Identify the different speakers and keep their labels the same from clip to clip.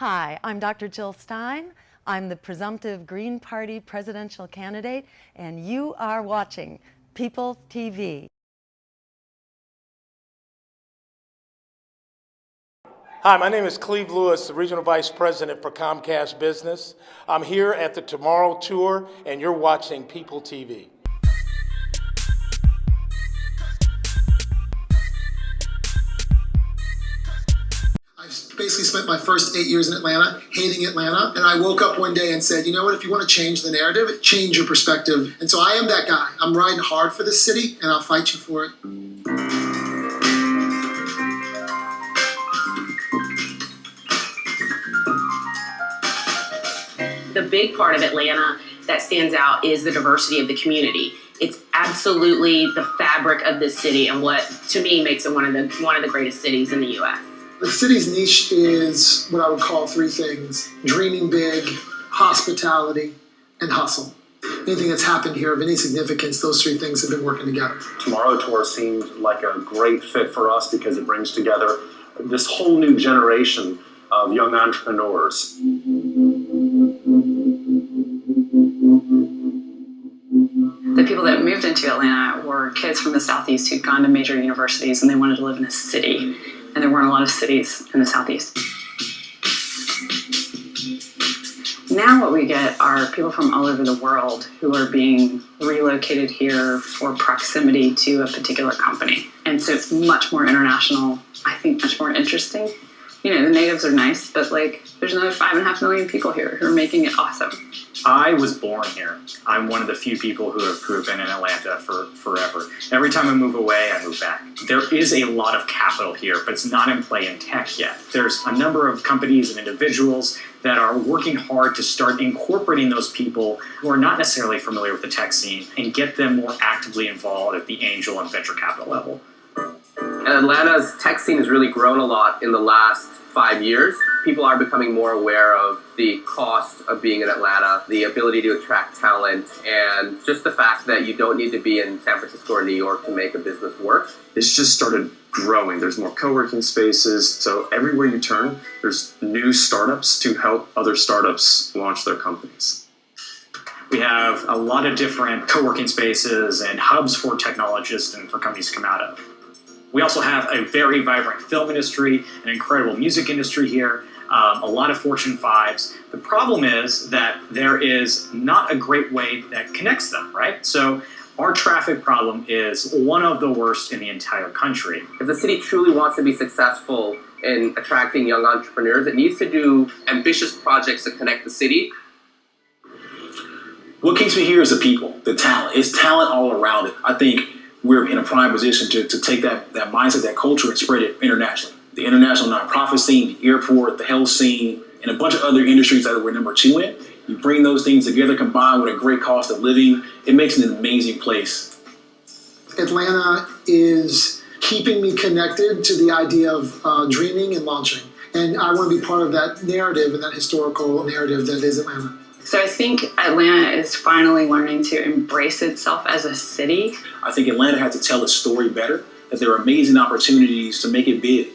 Speaker 1: Hi, I'm Dr. Jill Stein. I'm the presumptive Green Party presidential candidate, and you are watching People TV.
Speaker 2: Hi, my name is Cleve Lewis, the Regional Vice President for Comcast Business. I'm here at the Tomorrow Tour, and you're watching People TV.
Speaker 3: I basically spent my first 8 years in Atlanta, hating Atlanta, and I woke up one day and said, you know what, if you want to change the narrative, change your perspective. And so I am that guy. I'm riding hard for this city, and I'll fight you for it.
Speaker 4: The big part of Atlanta that stands out is the diversity of the community. It's absolutely the fabric of this city and what, to me, makes it one of the greatest cities in the U.S.
Speaker 3: The city's niche is what I would call three things: dreaming big, hospitality, and hustle. Anything that's happened here of any significance, those three things have been working together.
Speaker 5: Tomorrow Tour seemed like a great fit for us because it brings together this whole new generation of young entrepreneurs.
Speaker 6: The people that moved into Atlanta were kids from the Southeast who'd gone to major universities and they wanted to live in a city. And there weren't a lot of cities in the Southeast. Now what we get are people from all over the world who are being relocated here for proximity to a particular company. And so it's much more international, I think much more interesting. You know, the natives are nice, but like there's another 5.5 million people here who are making it awesome.
Speaker 7: I was born here. I'm one of the few people who have been in Atlanta for forever. Every time I move away, I move back. There is a lot of capital here, but it's not in play in tech yet. There's a number of companies and individuals that are working hard to start incorporating those people who are not necessarily familiar with the tech scene and get them more actively involved at the angel and venture capital level.
Speaker 8: And Atlanta's tech scene has really grown a lot in the last 5 years. People are becoming more aware of the cost of being in Atlanta, the ability to attract talent, and just the fact that you don't need to be in San Francisco or New York to make a business work.
Speaker 5: It's just started growing. There's more co-working spaces. So everywhere you turn, there's new startups to help other startups launch their companies.
Speaker 7: We have a lot of different co-working spaces and hubs for technologists and for companies to come out of. We also have a very vibrant film industry, an incredible music industry here, a lot of Fortune 5s. The problem is that there is not a great way that connects them, right? So our traffic problem is one of the worst in the entire country.
Speaker 8: If the city truly wants to be successful in attracting young entrepreneurs, it needs to do ambitious projects to connect the city.
Speaker 9: What keeps me here is the people, the talent. It's talent all around it. I think we're in a prime position to take that mindset, that culture, and spread it internationally. The international nonprofit scene, the airport, the health scene, and a bunch of other industries that we're number 2 in. You bring those things together, combined with a great cost of living, it makes it an amazing place.
Speaker 3: Atlanta is keeping me connected to the idea of dreaming and launching. And I want to be part of that narrative and that historical narrative that is Atlanta.
Speaker 6: So I think Atlanta is finally learning to embrace itself as a city.
Speaker 9: I think Atlanta has to tell its story better, that there are amazing opportunities to make it big.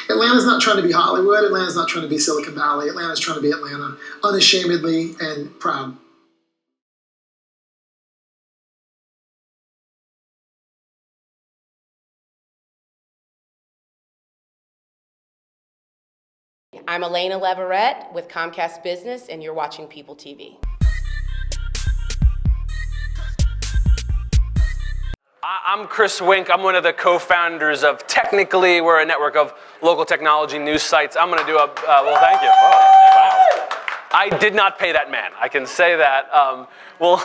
Speaker 3: Atlanta's not trying to be Hollywood. Atlanta's not trying to be Silicon Valley. Atlanta's trying to be Atlanta, unashamedly and proud.
Speaker 10: I'm Elena Leverett with Comcast Business, and you're watching People TV.
Speaker 11: I'm Chris Wink. I'm one of the co-founders of Technically. We're a network of local technology news sites. I'm going to do a, well, thank you. Oh, wow. I did not pay that man. I can say that. Well,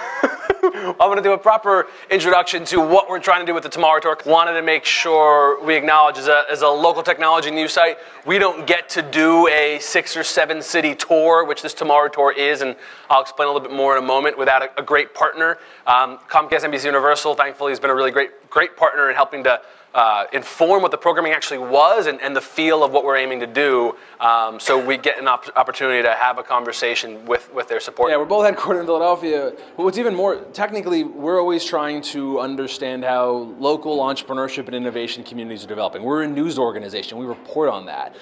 Speaker 11: I'm going to do a proper introduction to what we're trying to do with the Tomorrow Tour. Wanted to make sure we acknowledge as a local technology news site, we don't get to do a 6 or 7 city tour, which this Tomorrow Tour is, and I'll explain a little bit more in a moment, without a great partner. Comcast NBC Universal, thankfully, has been a really great partner in helping to inform what the programming actually was and the feel of what we're aiming to do, so we get an opportunity to have a conversation with their support.
Speaker 12: Yeah, we're both headquartered in Philadelphia. But what's even more, technically, we're always trying to understand how local entrepreneurship and innovation communities are developing. We're a news organization. We report on that.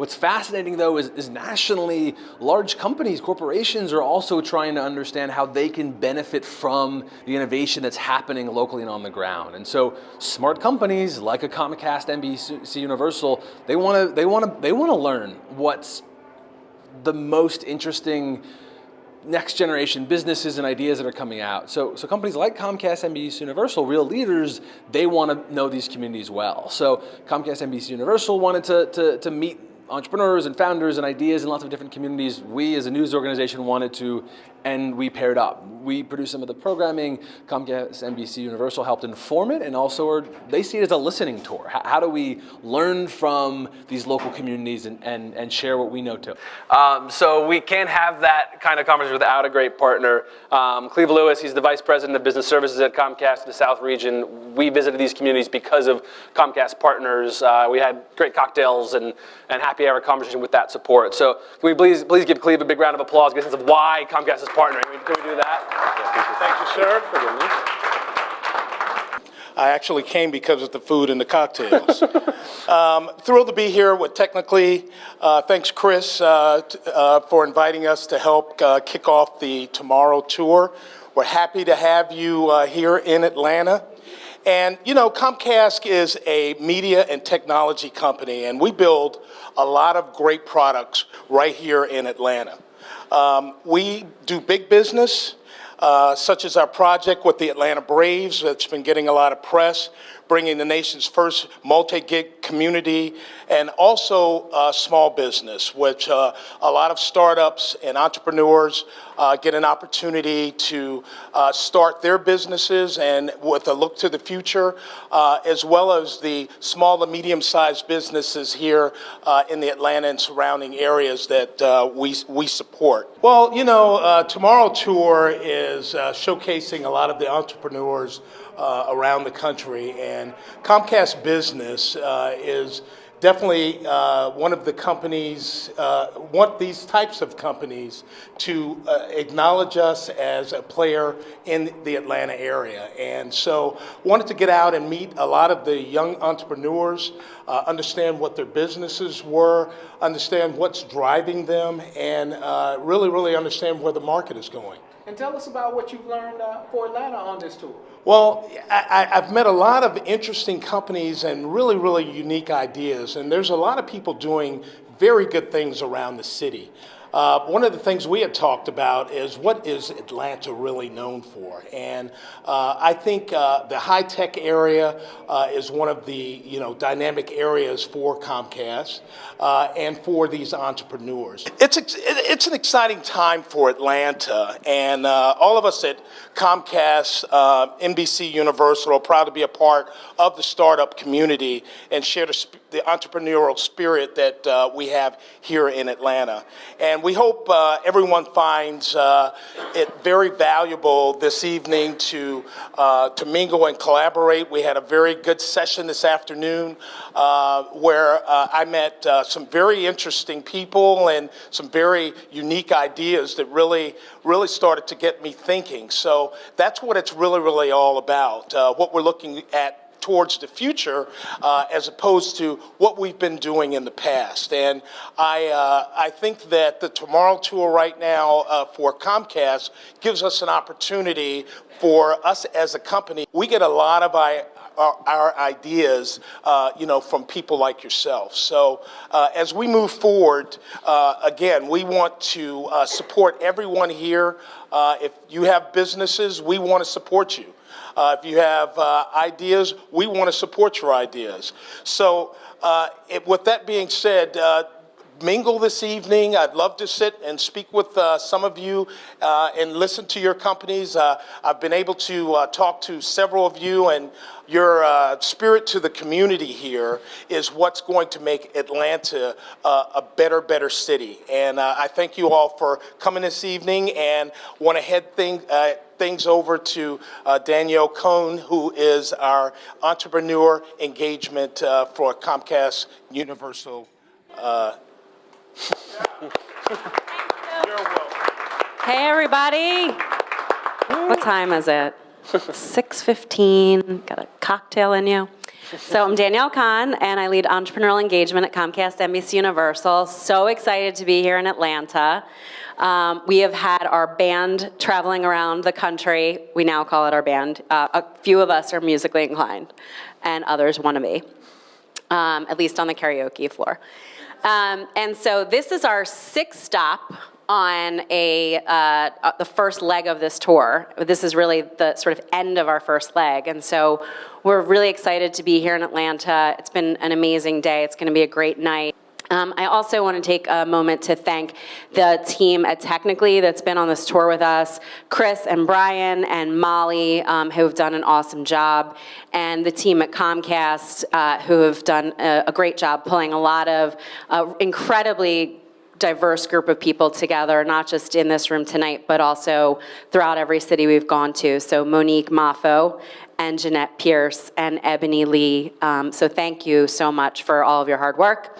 Speaker 12: What's fascinating, though, is nationally, large companies, corporations are also trying to understand how they can benefit from the innovation that's happening locally and on the ground. And so smart companies like a Comcast, NBC Universal, they want to learn what's the most interesting next generation businesses and ideas that are coming out. So companies like Comcast, NBC Universal, real leaders, they want to know these communities well. So Comcast, NBC Universal wanted to meet entrepreneurs and founders and ideas in lots of different communities. We as a news organization wanted to, and we paired up. We produced some of the programming. Comcast, NBC Universal helped inform it, and also they see it as a listening tour. How do we learn from these local communities and share what we know too?
Speaker 11: So we can't have that kind of conversation without a great partner. Cleve Lewis, he's the Vice President of Business Services at Comcast, the South region. We visited these communities because of Comcast partners. We had great cocktails and happy hour conversation with that support. So can we please give Cleve a big round of applause, get a sense of why Comcast is partnering. Can we do that?
Speaker 2: Thank you, sir. I actually came because of the food and the cocktails. Thrilled to be here with Technically. Thanks, Chris, for inviting us to help kick off the Tomorrow Tour. We're happy to have you here in Atlanta. And, you know, Comcast is a media and technology company, and we build a lot of great products right here in Atlanta. We do big business, such as our project with the Atlanta Braves that's been getting a lot of press, bringing the nation's first multi-gig community, and also small business, which a lot of startups and entrepreneurs get an opportunity to start their businesses and with a look to the future, as well as the small and medium-sized businesses here in the Atlanta and surrounding areas that we support. Well, you know, Tomorrow Tour is showcasing a lot of the entrepreneurs around the country, and Comcast Business is definitely one of the companies, want these types of companies to acknowledge us as a player in the Atlanta area. And so wanted to get out and meet a lot of the young entrepreneurs, understand what their businesses were, understand what's driving them, and really understand where the market is going.
Speaker 13: And tell us about what you've learned for Atlanta on this tour.
Speaker 2: Well, I've met a lot of interesting companies and really unique ideas, and there's a lot of people doing very good things around the city. One of the things we had talked about is what is Atlanta really known for, and I think the high-tech area is one of the dynamic areas for Comcast and for these entrepreneurs. It's an exciting time for Atlanta, and all of us at Comcast, NBC Universal are proud to be a part of the startup community and share the entrepreneurial spirit that we have here in Atlanta. And we hope everyone finds it very valuable this evening to mingle and collaborate. We had a very good session this afternoon where I met some very interesting people and some very unique ideas that really started to get me thinking. So that's what it's really all about, what we're looking at towards the future as opposed to what we've been doing in the past. And I think that the Tomorrow Tour right now for Comcast gives us an opportunity for us as a company. We get a lot of our ideas, from people like yourself. So as we move forward, again, we want to support everyone here. If you have businesses, we want to support you. If you have ideas, we want to support your ideas. So with that being said, mingle this evening. I'd love to sit and speak with some of you and listen to your companies. I've been able to talk to several of you, and your spirit to the community here is what's going to make Atlanta a better city. And I thank you all for coming this evening, and want to head things over to Danielle Cohn, who is our entrepreneur engagement for Comcast Universal. You're welcome.
Speaker 14: Hey everybody! What time is it? 6:15. Got a cocktail in you. So I'm Danielle Kahn, and I lead entrepreneurial engagement at Comcast NBC Universal. So excited to be here in Atlanta. We have had our band traveling around the country. We now call it our band. A few of us are musically inclined, and others want to be, at least on the karaoke floor. And so this is our 6th stop on the first leg of this tour. This is really the sort of end of our first leg. And so we're really excited to be here in Atlanta. It's been an amazing day. It's going to be a great night. I also want to take a moment to thank the team at Technically that's been on this tour with us, Chris and Brian and Molly, who have done an awesome job, and the team at Comcast, who have done a great job pulling a lot of incredibly diverse group of people together, not just in this room tonight, but also throughout every city we've gone to. So Monique Maffo and Jeanette Pierce and Ebony Lee. So thank you so much for all of your hard work.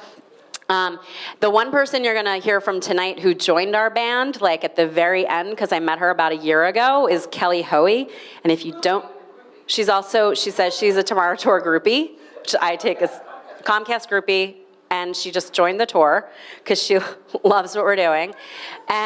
Speaker 14: The one person you're gonna hear from tonight who joined our band, like at the very end, because I met her about a year ago, is Kelly Hoey. And if you don't, she says she's a Tomorrow Tour groupie, which I take as Comcast groupie, and she just joined the tour because she loves what we're doing,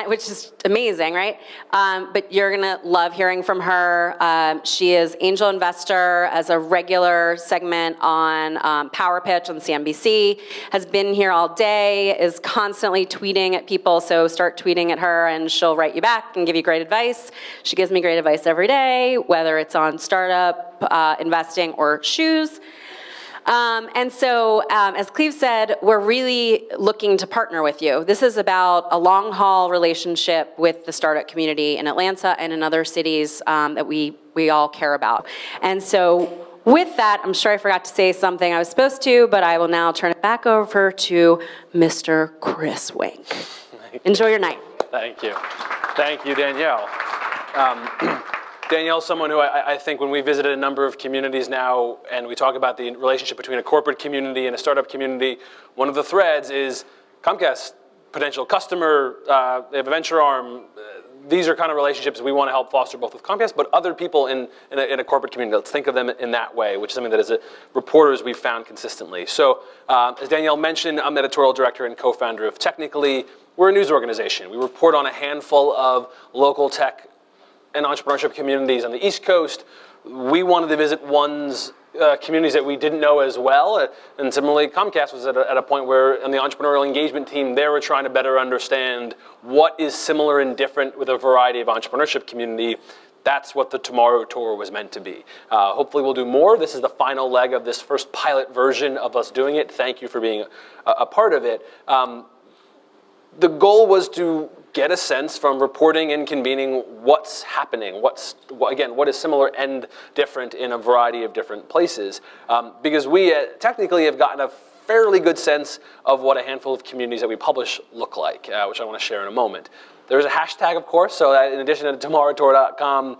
Speaker 14: which is amazing, right? But you're gonna love hearing from her. She is angel investor as a regular segment on Power Pitch on CNBC, has been here all day, is constantly tweeting at people, so start tweeting at her and she'll write you back and give you great advice. She gives me great advice every day, whether it's on startup, investing, or shoes. And so, as Cleve said, we're really looking to partner with you. This is about a long-haul relationship with the startup community in Atlanta and in other cities that we all care about. And so, with that, I'm sure I forgot to say something I was supposed to, but I will now turn it back over to Mr. Chris Wink. Enjoy your night.
Speaker 11: Thank you. Thank you, Danielle. Danielle's someone who I think when we visited a number of communities now and we talk about the relationship between a corporate community and a startup community, one of the threads is Comcast, potential customer, they have a venture arm. These are kind of relationships we want to help foster both with Comcast, but other people in a corporate community. Let's think of them in that way, which is something that as reporters we've found consistently. So as Danielle mentioned, I'm editorial director and co-founder of Technically. We're a news organization. We report on a handful of local tech and entrepreneurship communities on the East Coast. We wanted to visit communities that we didn't know as well. And similarly, Comcast was at a point where on the entrepreneurial engagement team, they were trying to better understand what is similar and different with a variety of entrepreneurship community. That's what the Tomorrow Tour was meant to be. Hopefully we'll do more. This is the final leg of this first pilot version of us doing it. Thank you for being a part of it. The goal was to get a sense from reporting and convening what's happening, what is similar and different in a variety of different places. Because we technically have gotten a fairly good sense of what a handful of communities that we publish look like, which I want to share in a moment. There's a hashtag, of course, so that in addition to tomorrowtour.com,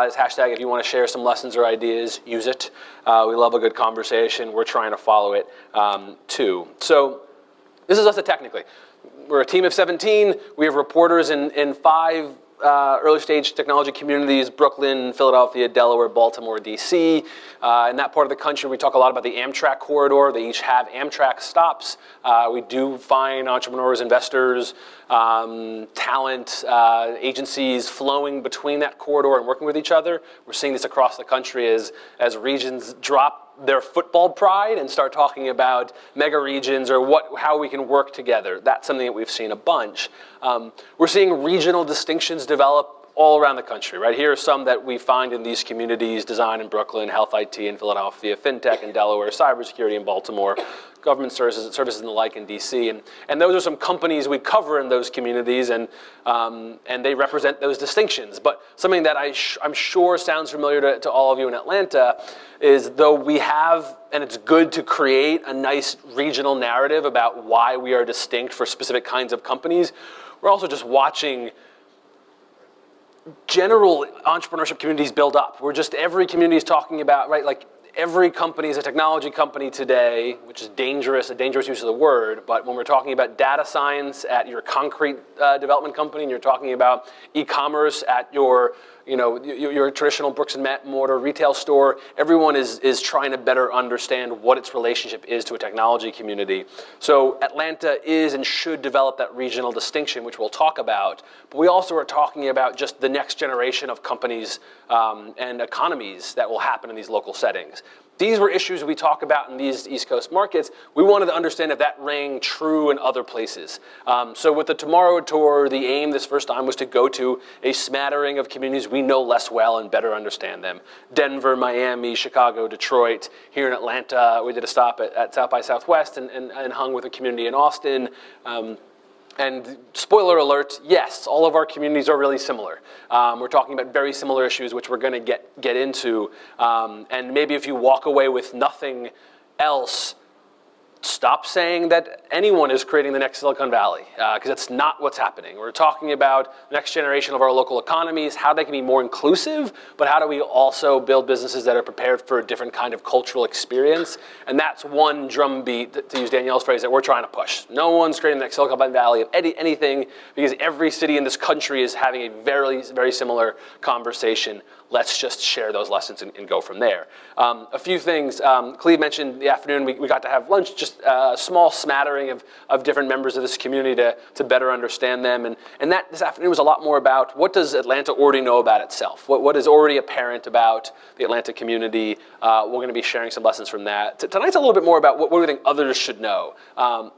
Speaker 11: is hashtag if you want to share some lessons or ideas, use it. We love a good conversation. We're trying to follow it too. So this is us at Technically. We're a team of 17. We have reporters in 5 early stage technology communities: Brooklyn, Philadelphia, Delaware, Baltimore, DC. In that part of the country, we talk a lot about the Amtrak corridor. They each have Amtrak stops. We do find entrepreneurs, investors, talent, agencies flowing between that corridor and working with each other. We're seeing this across the country as regions drop their football pride and start talking about mega regions or how we can work together. That's something that we've seen a bunch. We're seeing regional distinctions develop all around the country, right? Here are some that we find in these communities: design in Brooklyn, health IT in Philadelphia, fintech in Delaware, cybersecurity in Baltimore, government services and the like in DC. And those are some companies we cover in those communities, and they represent those distinctions. But something that I'm sure sounds familiar to all of you in Atlanta is, though we have, and it's good to create a nice regional narrative about why we are distinct for specific kinds of companies, we're also just watching general entrepreneurship communities build up. Every community is talking about, right, like every company is a technology company today, which is a dangerous use of the word, but when we're talking about data science at your concrete development company, and you're talking about e-commerce at your
Speaker 12: your traditional bricks and mortar retail store, everyone is trying to better understand what its relationship is to a technology community. So Atlanta is and should develop that regional distinction, which we'll talk about. But we also are talking about just the next generation of companies and economies that will happen in these local settings. These were issues we talk about in these East Coast markets. We wanted to understand if that rang true in other places. So with the Tomorrow Tour, the aim this first time was to go to a smattering of communities we know less well and better understand them. Denver, Miami, Chicago, Detroit. Here in Atlanta, we did a stop at South by Southwest and hung with a community in Austin. And spoiler alert, yes, all of our communities are really similar. We're talking about very similar issues, which we're going to get into. And maybe if you walk away with nothing else, stop saying that anyone is creating the next Silicon Valley, because that's not what's happening. We're talking about the next generation of our local economies, how they can be more inclusive, but how do we also build businesses that are prepared for a different kind of cultural experience? And that's one drumbeat, to use Danielle's phrase, that we're trying to push. No one's creating the next Silicon Valley of anything, because every city in this country is having a very, very similar conversation. Let's just share those lessons and go from there. A few things. Cleve mentioned the afternoon we got to have lunch, just a small smattering of different members of this community to better understand them. And that this afternoon was a lot more about what does Atlanta already know about itself? What is already apparent about the Atlanta community? We're going to be sharing some lessons from that. Tonight's a little bit more about what we think others should know,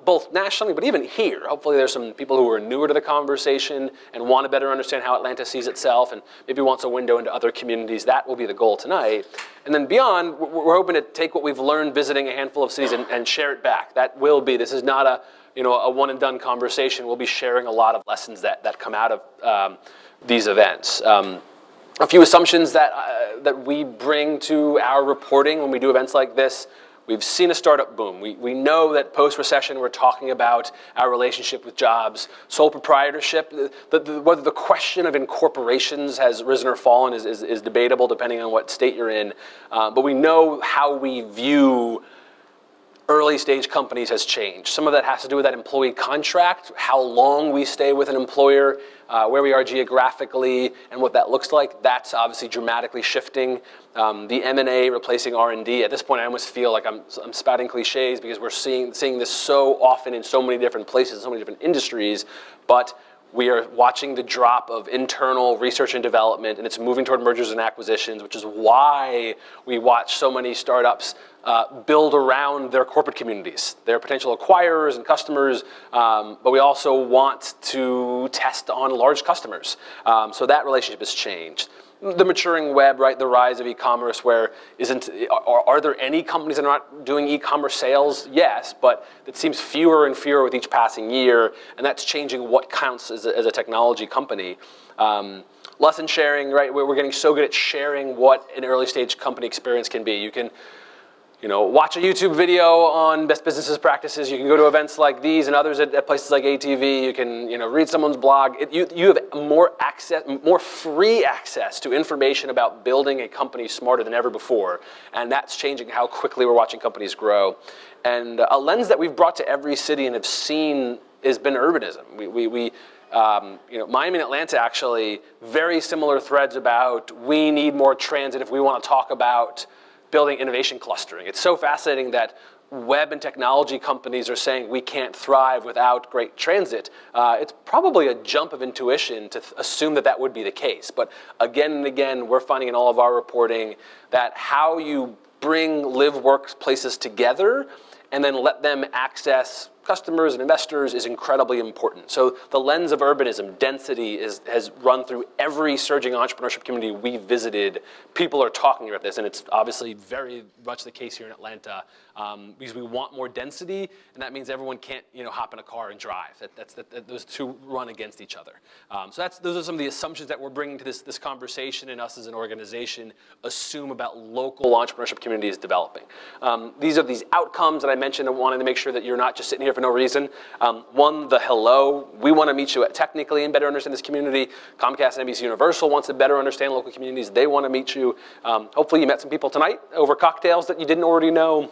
Speaker 12: both nationally, but even here. Hopefully there's some people who are newer to the conversation and want to better understand how Atlanta sees itself and maybe wants a window into other communities. That will be the goal tonight. And then beyond, we're hoping to take what we've learned visiting a handful of cities and share it back. That will be, this is not a one and done conversation. We'll be sharing a lot of lessons that come out of these events. A few assumptions that we bring to our reporting when we do events like this. We've seen a startup boom. We know that post-recession we're talking about our relationship with jobs. Sole proprietorship, whether the question of incorporations has risen or fallen is debatable depending on what state you're in. But we know how we view early stage companies has changed. Some of that has to do with that employee contract, how long we stay with an employer, where we are geographically, and what that looks like. That's obviously dramatically shifting. The M&A replacing R&D. At this point, I almost feel like I'm spouting cliches because we're seeing this so often in so many different places, so many different industries, but we are watching the drop of internal research and development, and it's moving toward mergers and acquisitions, which is why we watch so many startups build around their corporate communities, their potential acquirers and customers, but we also want to test on large customers. So that relationship has changed. The maturing web, right? The rise of e-commerce, where are there any companies that are not doing e-commerce sales? Yes, but it seems fewer and fewer with each passing year, and that's changing what counts as a technology company. Lesson sharing, right? We're getting so good at sharing what an early stage company experience can be. You can watch a YouTube video on best businesses practices. You can go to events like these and others at places like ATV. You can, read someone's blog. You have more access, more free access to information about building a company smarter than ever before. And that's changing how quickly we're watching companies grow. And a lens that we've brought to every city and have seen has been urbanism. Miami and Atlanta actually, very similar threads about we need more transit if we want to talk about building innovation clustering. It's so fascinating that web and technology companies are saying we can't thrive without great transit. It's probably a jump of intuition to assume that would be the case. But again and again, we're finding in all of our reporting that how you bring live-work places together and then let them access customers and investors is incredibly important. So the lens of urbanism, density, has run through every surging entrepreneurship community we visited. People are talking about this, and it's obviously very much the case here in Atlanta because we want more density, and that means everyone can't hop in a car and drive. Those two run against each other. So those are some of the assumptions that we're bringing to this conversation, and us as an organization assume about local entrepreneurship communities developing. These are these outcomes that I mentioned. I wanted to make sure that you're not just sitting here for no reason. One, the hello. We want to meet you technically and better understand this community. Comcast and NBC Universal wants to better understand local communities. They want to meet you. Hopefully you met some people tonight over cocktails that you didn't already know.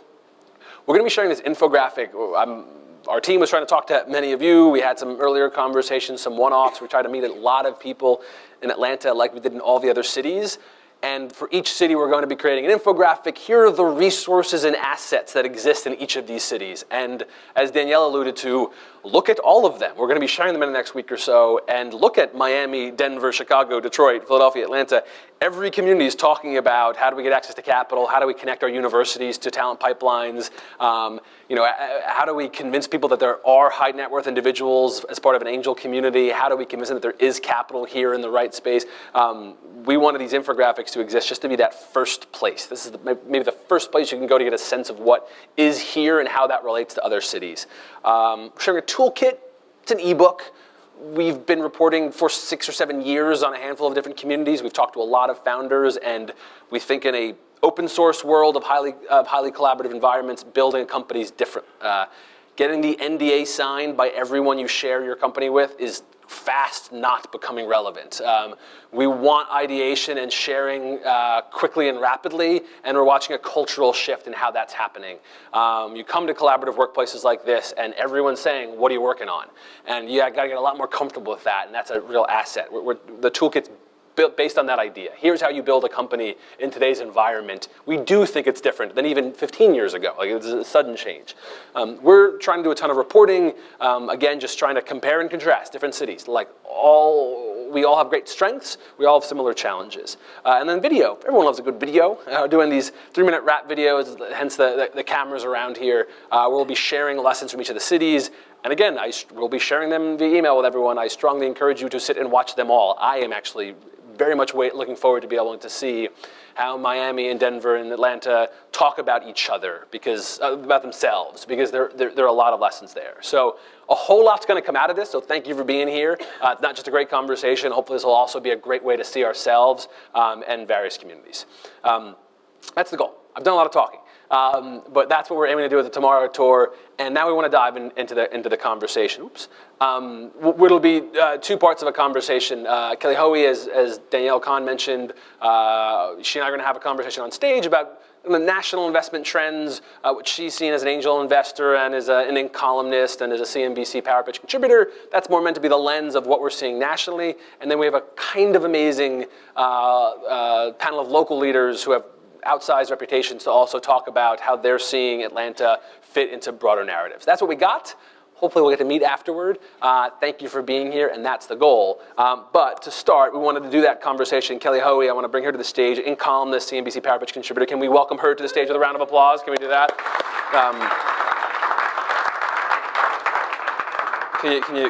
Speaker 12: We're going to be sharing this infographic. I'm our team was trying to talk to many of you. We had some earlier conversations, some one-offs. We tried to meet a lot of people in Atlanta like we did in all the other cities. And for each city, we're going to be creating an infographic. Here are the resources and assets that exist in each of these cities. And as Danielle alluded to, look at all of them. We're going to be sharing them in the next week or so. And look at Miami, Denver, Chicago, Detroit, Philadelphia, Atlanta. Every community is talking about how do we get access to capital, how do we connect our universities to talent pipelines, how do we convince people that there are high net worth individuals as part of an angel community, how do we convince them that there is capital here in the right space. We wanted these infographics to exist just to be that first place. This is maybe the first place you can go to get a sense of what is here and how that relates to other cities. Sharing a toolkit, it's an ebook. We've been reporting for 6 or 7 years on a handful of different communities. We've talked to a lot of founders, and we think in a open source world of highly collaborative environments, building a company is different. Getting the NDA signed by everyone you share your company with is fast not becoming relevant. We want ideation and sharing quickly and rapidly, and we're watching a cultural shift in how that's happening. You come to collaborative workplaces like this, and everyone's saying, what are you working on? And you got to get a lot more comfortable with that, and that's a real asset. The toolkit's built based on that idea. Here's how you build a company in today's environment. We do think it's different than even 15 years ago. Like, it's a sudden change. We're trying to do a ton of reporting. Again, just trying to compare and contrast different cities. Like, we all have great strengths. We all have similar challenges. And then video. Everyone loves a good video. Doing these 3-minute rap videos, hence the cameras around here. We'll be sharing lessons from each of the cities. And again, we'll be sharing them via email with everyone. I strongly encourage you to sit and watch them all. I am actually very much looking forward to be able to see how Miami and Denver and Atlanta talk about each other, about themselves, because there are a lot of lessons there. So a whole lot's going to come out of this, so thank you for being here. It's not just a great conversation. Hopefully this will also be a great way to see ourselves and various communities. That's the goal. I've done a lot of talking. But that's what we're aiming to do with the Tomorrow Tour, and now we want to dive into the conversation. Oops. It'll be 2 parts of a conversation. Kelly Hoey, as Danielle Kahn mentioned, she and I are going to have a conversation on stage about the national investment trends, which she's seen as an angel investor and as an Inc. columnist and as a CNBC Power Pitch contributor. That's more meant to be the lens of what we're seeing nationally. And then we have a kind of amazing panel of local leaders who have outsized reputations to also talk about how they're seeing Atlanta fit into broader narratives. That's what we got. Hopefully we'll get to meet afterward. Thank you for being here, and that's the goal. But to start, we wanted to do that conversation. Kelly Hoey, I want to bring her to the stage, in columnist, CNBC Power Pitch contributor. Can we welcome her to the stage with a round of applause? Can we do that?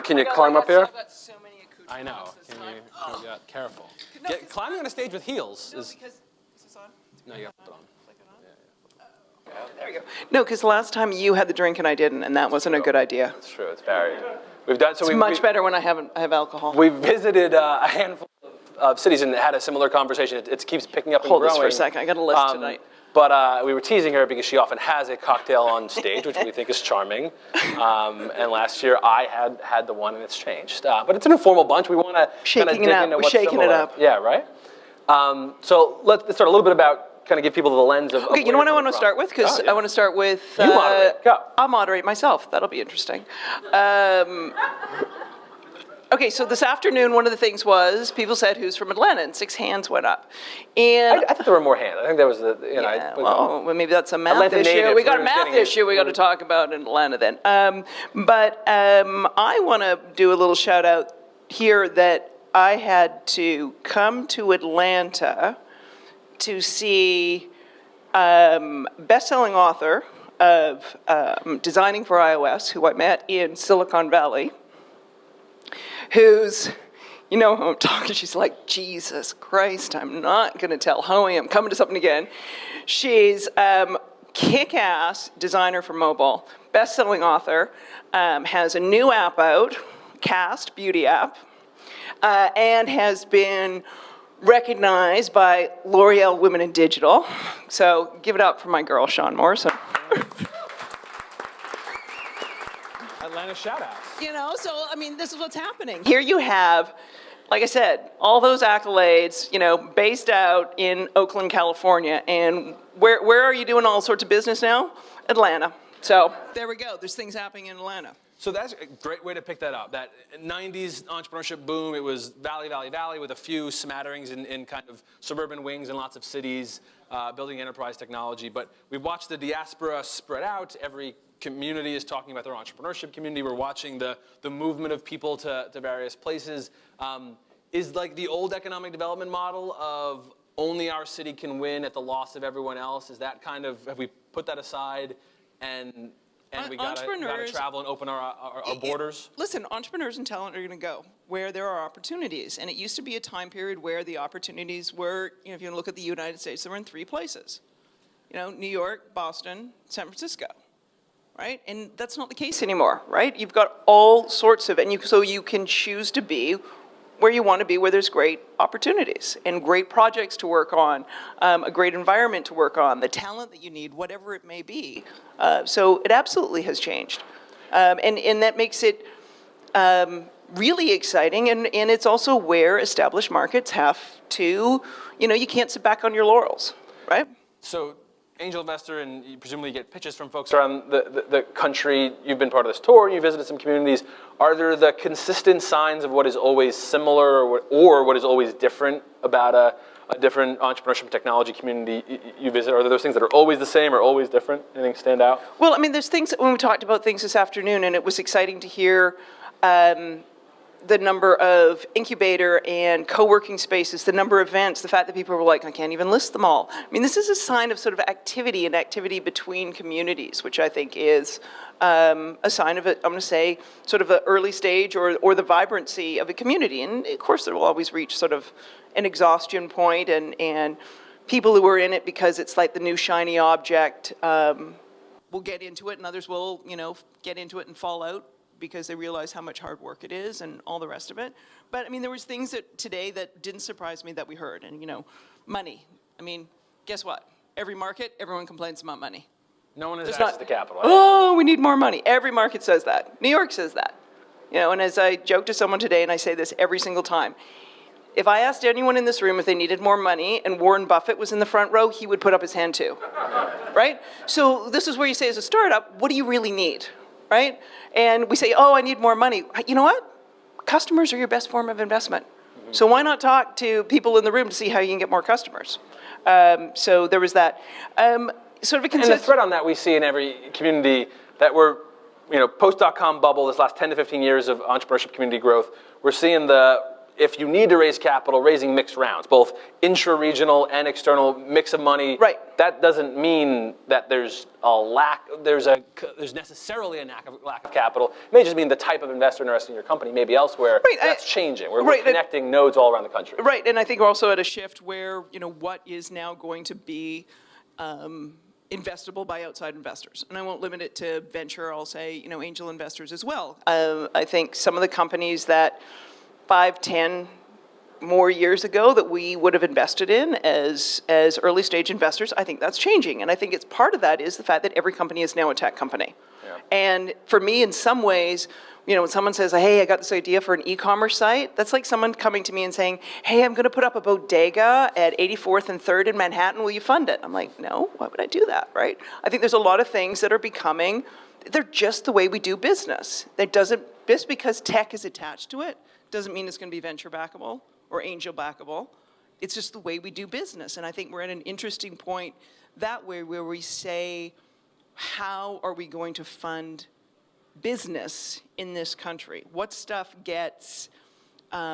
Speaker 12: Can you climb up here? I know. Careful. Climbing on a stage with heels is... No, you have to put on.
Speaker 15: There we go. No, because last time you had the drink and I didn't, and that wasn't a good idea.
Speaker 12: That's true. It's very. It's
Speaker 15: much better when I have alcohol.
Speaker 12: We visited a handful of cities and had a similar conversation. It keeps picking up and growing.
Speaker 15: Hold this for a second. I got a list tonight.
Speaker 12: But we were teasing her because she often has a cocktail on stage, which we think is charming. And last year I had the one, and it's changed. But it's an informal bunch. We want to kind of dig into what's
Speaker 15: shaking it up.
Speaker 12: Yeah, right. So let's start a little bit about. Kind of give people the lens of.
Speaker 15: Okay, you know what I want to start with? Because I want to start with.
Speaker 12: You moderate. Go.
Speaker 15: I'll moderate myself. That'll be interesting. Okay, so this afternoon, one of the things was people said, "Who's from Atlanta?" and 6 hands went up. And
Speaker 12: I thought there were more hands. I think there was the.
Speaker 15: Well, maybe that's a math issue. We got a math issue we got to talk about in Atlanta then. But I want to do a little shout out here that I had to come to Atlanta to see best-selling author of Designing for iOS, who I met in Silicon Valley, who's, you know who I'm talking, she's like, Jesus Christ, I'm not going to tell Hoey, I'm coming to something again. She's kick-ass designer for mobile, best-selling author, has a new app out, Cast, beauty app, and has been recognized by L'Oreal Women in Digital. So give it up for my girl, Sean Morrison.
Speaker 12: Atlanta shout out.
Speaker 15: You know, so, I mean, this is what's happening. Here you have, like I said, all those accolades, you know, based out in Oakland, California. And where are you doing all sorts of business now? Atlanta. So there we go. There's things happening in Atlanta.
Speaker 12: So that's a great way to pick that up. That 90s entrepreneurship boom, it was valley, valley, valley with a few smatterings in kind of suburban wings in lots of cities, building enterprise technology. But we've watched the diaspora spread out. Every community is talking about their entrepreneurship community. We're watching the movement of people to various places. Is like the old economic development model of only our city can win at the loss of everyone else, is that kind of, have we put that aside and we gotta travel and open our borders?
Speaker 15: Listen, entrepreneurs and talent are going to go where there are opportunities. And it used to be a time period where the opportunities were, you know, if you look at the United States, they were in 3 places. You know, New York, Boston, San Francisco, right? And that's not the case anymore, right? You've got all sorts of, so you can choose to be where you want to be, where there's great opportunities and great projects to work on, a great environment to work on, the talent that you need, whatever it may be. So it absolutely has changed. And that makes it really exciting, and it's also where established markets have to, you know, you can't sit back on your laurels, right?
Speaker 12: So angel investor, and you presumably get pitches from folks around the country. You've been part of this tour, you visited some communities. Are there the consistent signs of what is always similar or what is always different about a different entrepreneurship technology community you visit? Are there those things that are always the same or always different? Anything stand out?
Speaker 15: Well, I mean, there's things, when we talked about things this afternoon, and it was exciting to hear the number of incubator and co-working spaces, the number of events, the fact that people were like, I can't even list them all. I mean, this is a sign of sort of activity and activity between communities, which I think is a sign of, I'm going to say, sort of an early stage or the vibrancy of a community. And of course, there will always reach sort of an exhaustion point, and people who are in it because it's like the new shiny object will get into it, and others will, you know, get into it and fall out because they realize how much hard work it is and all the rest of it. But I mean, there was things that today that didn't surprise me that we heard. And you know, money. I mean, guess what? Every market, everyone complains about money.
Speaker 12: No one has access to capital.
Speaker 15: Oh, we need more money. Every market says that. New York says that. You know, and as I joked to someone today, and I say this every single time, if I asked anyone in this room if they needed more money and Warren Buffett was in the front row, he would put up his hand too, right? So this is where you say as a startup, what do you really need? Right? And we say, oh, I need more money. You know what? Customers are your best form of investment. Mm-hmm. So why not talk to people in the room to see how you can get more customers? So there was that. Sort of a
Speaker 12: and the thread on that we see in every community that we're, you know, post-dot-com bubble, this last 10 to 15 years of entrepreneurship community growth, we're seeing if you need to raise capital, raising mixed rounds, both intra-regional and external mix of money.
Speaker 15: Right.
Speaker 12: That doesn't mean that there's necessarily a lack of capital. It may just mean the type of investor interested in your company, maybe elsewhere. Right. That's changing. We're connecting nodes all around the country.
Speaker 15: Right, and I think we're also at a shift where, you know, what is now going to be investable by outside investors. And I won't limit it to venture, I'll say, you know, angel investors as well. I think some of the companies that 5, 10 more years ago that we would have invested in as early stage investors, I think that's changing. And I think it's part of that is the fact that every company is now a tech company. Yeah. And for me, in some ways, you know, when someone says, hey, I got this idea for an e-commerce site, that's like someone coming to me and saying, hey, I'm going to put up a bodega at 84th and 3rd in Manhattan. Will you fund it? I'm like, no, why would I do that, right? I think there's a lot of things that are becoming, they're just the way we do business. That doesn't, just because tech is attached to it, doesn't mean it's going to be venture backable or angel backable. It's just the way we do business. And I think we're at an interesting point that way where we say, how are we going to fund business in this country? What stuff gets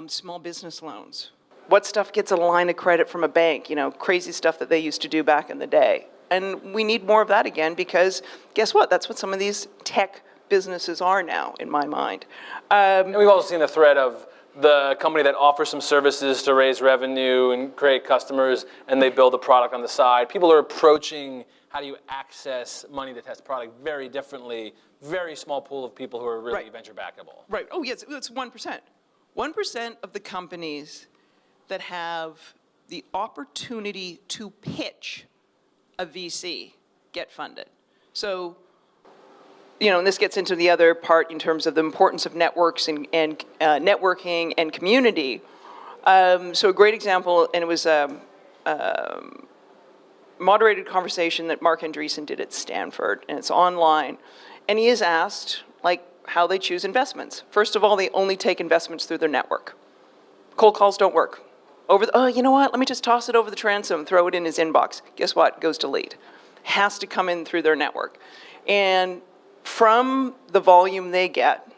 Speaker 15: small business loans? What stuff gets a line of credit from a bank? You know, crazy stuff that they used to do back in the day. And we need more of that again because guess what? That's what some of these tech businesses are now, in my mind.
Speaker 12: And we've also seen the thread of the company that offers some services to raise revenue and create customers, and they build a product on the side. People are approaching how do you access money to test product very differently. Very small pool of people who are really venture backable.
Speaker 15: Right. Oh, yes, it's 1%. 1% of the companies that have the opportunity to pitch a VC get funded. So, you know, and this gets into the other part in terms of the importance of networks and networking and community. So a great example, and it was moderated conversation that Mark Andreessen did at Stanford, and it's online. And he is asked, like, how they choose investments. First of all, they only take investments through their network. Cold calls don't work. Oh, you know what? Let me just toss it over the transom, throw it in his inbox. Guess what? Goes to lead. Has to come in through their network. And from the volume they get,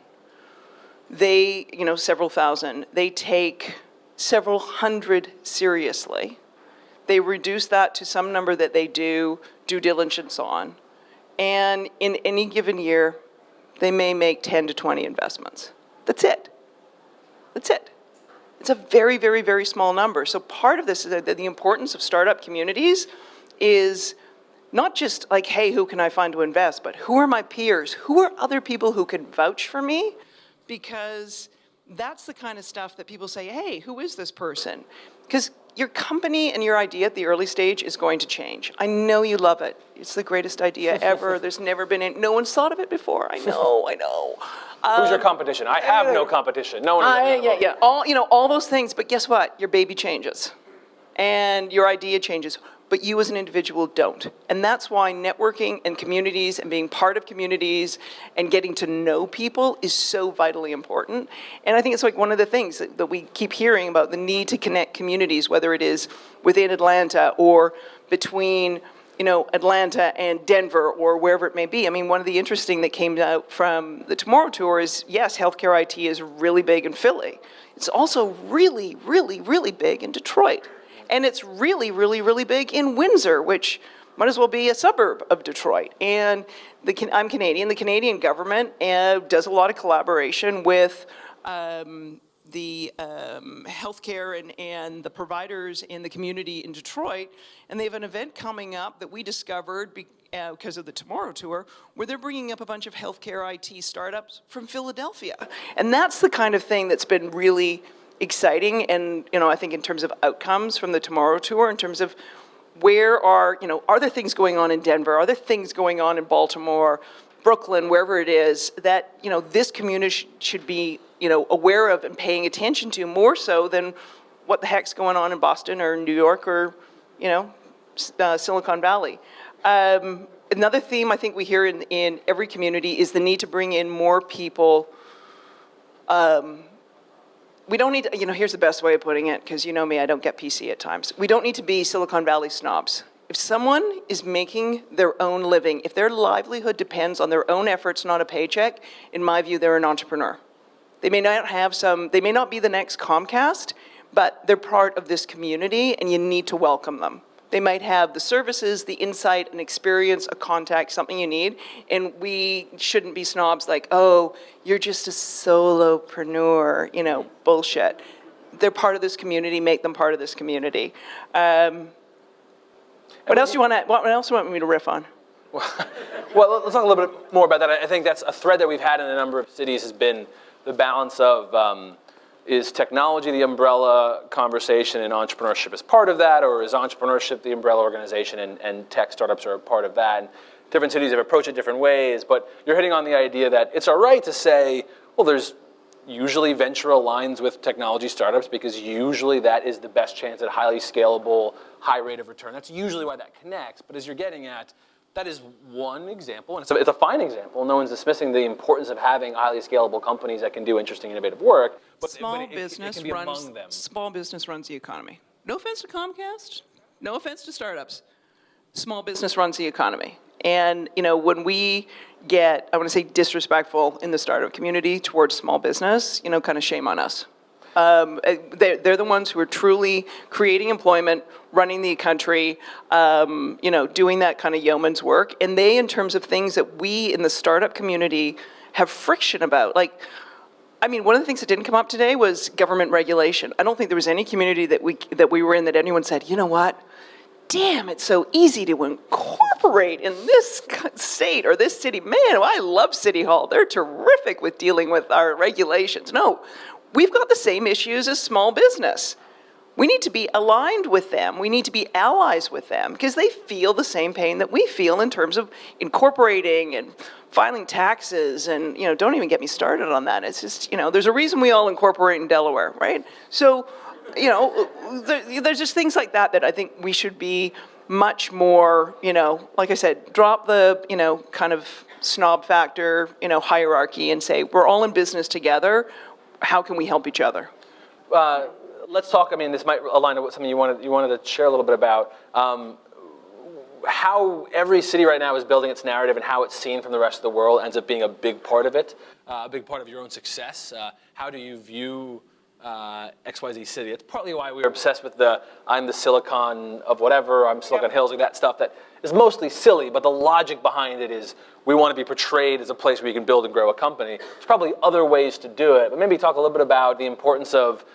Speaker 15: they, several thousand, they take several hundred seriously. They reduce that to some number that they do due diligence on. And in any given year, they may make 10 to 20 investments. That's it. That's it. It's a very, very, very small number. So part of this is that the importance of startup communities is not just like, hey, who can I find to invest, but who are my peers? Who are other people who can vouch for me? Because that's the kind of stuff that people say, hey, who is this person? Because your company and your idea at the early stage is going to change. I know you love it. It's the greatest idea ever. There's never been, no one's thought of it before. I know.
Speaker 11: Who's your competition? I have no competition. No one.
Speaker 15: Yeah. All those things. But guess what? Your baby changes, and your idea changes. But you as an individual don't. And that's why networking and communities and being part of communities and getting to know people is so vitally important. And I think it's like one of the things that we keep hearing about, the need to connect communities, whether it is within Atlanta or between Atlanta and Denver or wherever it may be. I mean, one of the interesting that came out from the Tomorrow Tour is, yes, healthcare IT is really big in Philly. It's also really, really, really big in Detroit. And it's really, really, really big in Windsor, which might as well be a suburb of Detroit. And I'm Canadian. The Canadian government does a lot of collaboration with the healthcare and the providers in the community in Detroit. And they have an event coming up that we discovered because of the Tomorrow Tour, where they're bringing up a bunch of healthcare IT startups from Philadelphia. And that's the kind of thing that's been really exciting, and I think in terms of outcomes from the Tomorrow Tour, in terms of where are there things going on in Denver, are there things going on in Baltimore, Brooklyn, wherever it is, that this community should be aware of and paying attention to more so than what the heck's going on in Boston or New York or Silicon Valley. Another theme I think we hear in every community is the need to bring in more people. We don't need to, here's the best way of putting it, because you know me, I don't get PC at times. We don't need to be Silicon Valley snobs. If someone is making their own living, if their livelihood depends on their own efforts, not a paycheck, in my view, they're an entrepreneur. They may not be the next Comcast, but they're part of this community, and you need to welcome them. They might have the services, the insight, an experience, a contact, something you need, and we shouldn't be snobs like, oh, you're just a solopreneur, bullshit. They're part of this community, make them part of this community. What else do you want me to riff on?
Speaker 11: Well, let's talk a little bit more about that. I think that's a thread that we've had in a number of cities has been the balance of is technology the umbrella conversation and entrepreneurship is part of that, or is entrepreneurship the umbrella organization and tech startups are a part of that? And different cities have approached it different ways, but you're hitting on the idea that it's all right to say, well, there's usually venture aligns with technology startups because usually that is the best chance at highly scalable, high rate of return. That's usually why that connects, but as you're getting at, that is one example, and it's a fine example. No one's dismissing the importance of having highly scalable companies that can do interesting, innovative work. But
Speaker 15: Small business runs the economy. No offense to Comcast, no offense to startups. Small business runs the economy. And when we get, I want to say, disrespectful in the startup community towards small business, kind of shame on us. They're the ones who are truly creating employment, running the country, doing that kind of yeoman's work. And they, in terms of things that we in the startup community have friction about, one of the things that didn't come up today was government regulation. I don't think there was any community that we were in that anyone said, you know what? Damn, it's so easy to incorporate in this state or this city. Man, I love City Hall. They're terrific with dealing with our regulations. No. We've got the same issues as small business. We need to be aligned with them. We need to be allies with them because they feel the same pain that we feel in terms of incorporating and filing taxes. And, don't even get me started on that. It's just, there's a reason we all incorporate in Delaware, right? So you know, there's just things like that that I think we should be much more, you know, like I said, drop the, you know, kind of snob factor, you know, hierarchy and say, we're all in business together. How can we help each other?
Speaker 12: Let's talk, I mean, this might align with something you wanted to share a little bit about. How every city right now is building its narrative and how it's seen from the rest of the world ends up being a big part of it, a big part of your own success. How do you view XYZ city? It's partly why we were obsessed with I'm the Silicon of whatever, I'm Silicon Hills, like that stuff that is mostly silly, but the logic behind it is we want to be portrayed as a place where you can build and grow a company. There's probably other ways to do it, but maybe talk a little bit about the importance of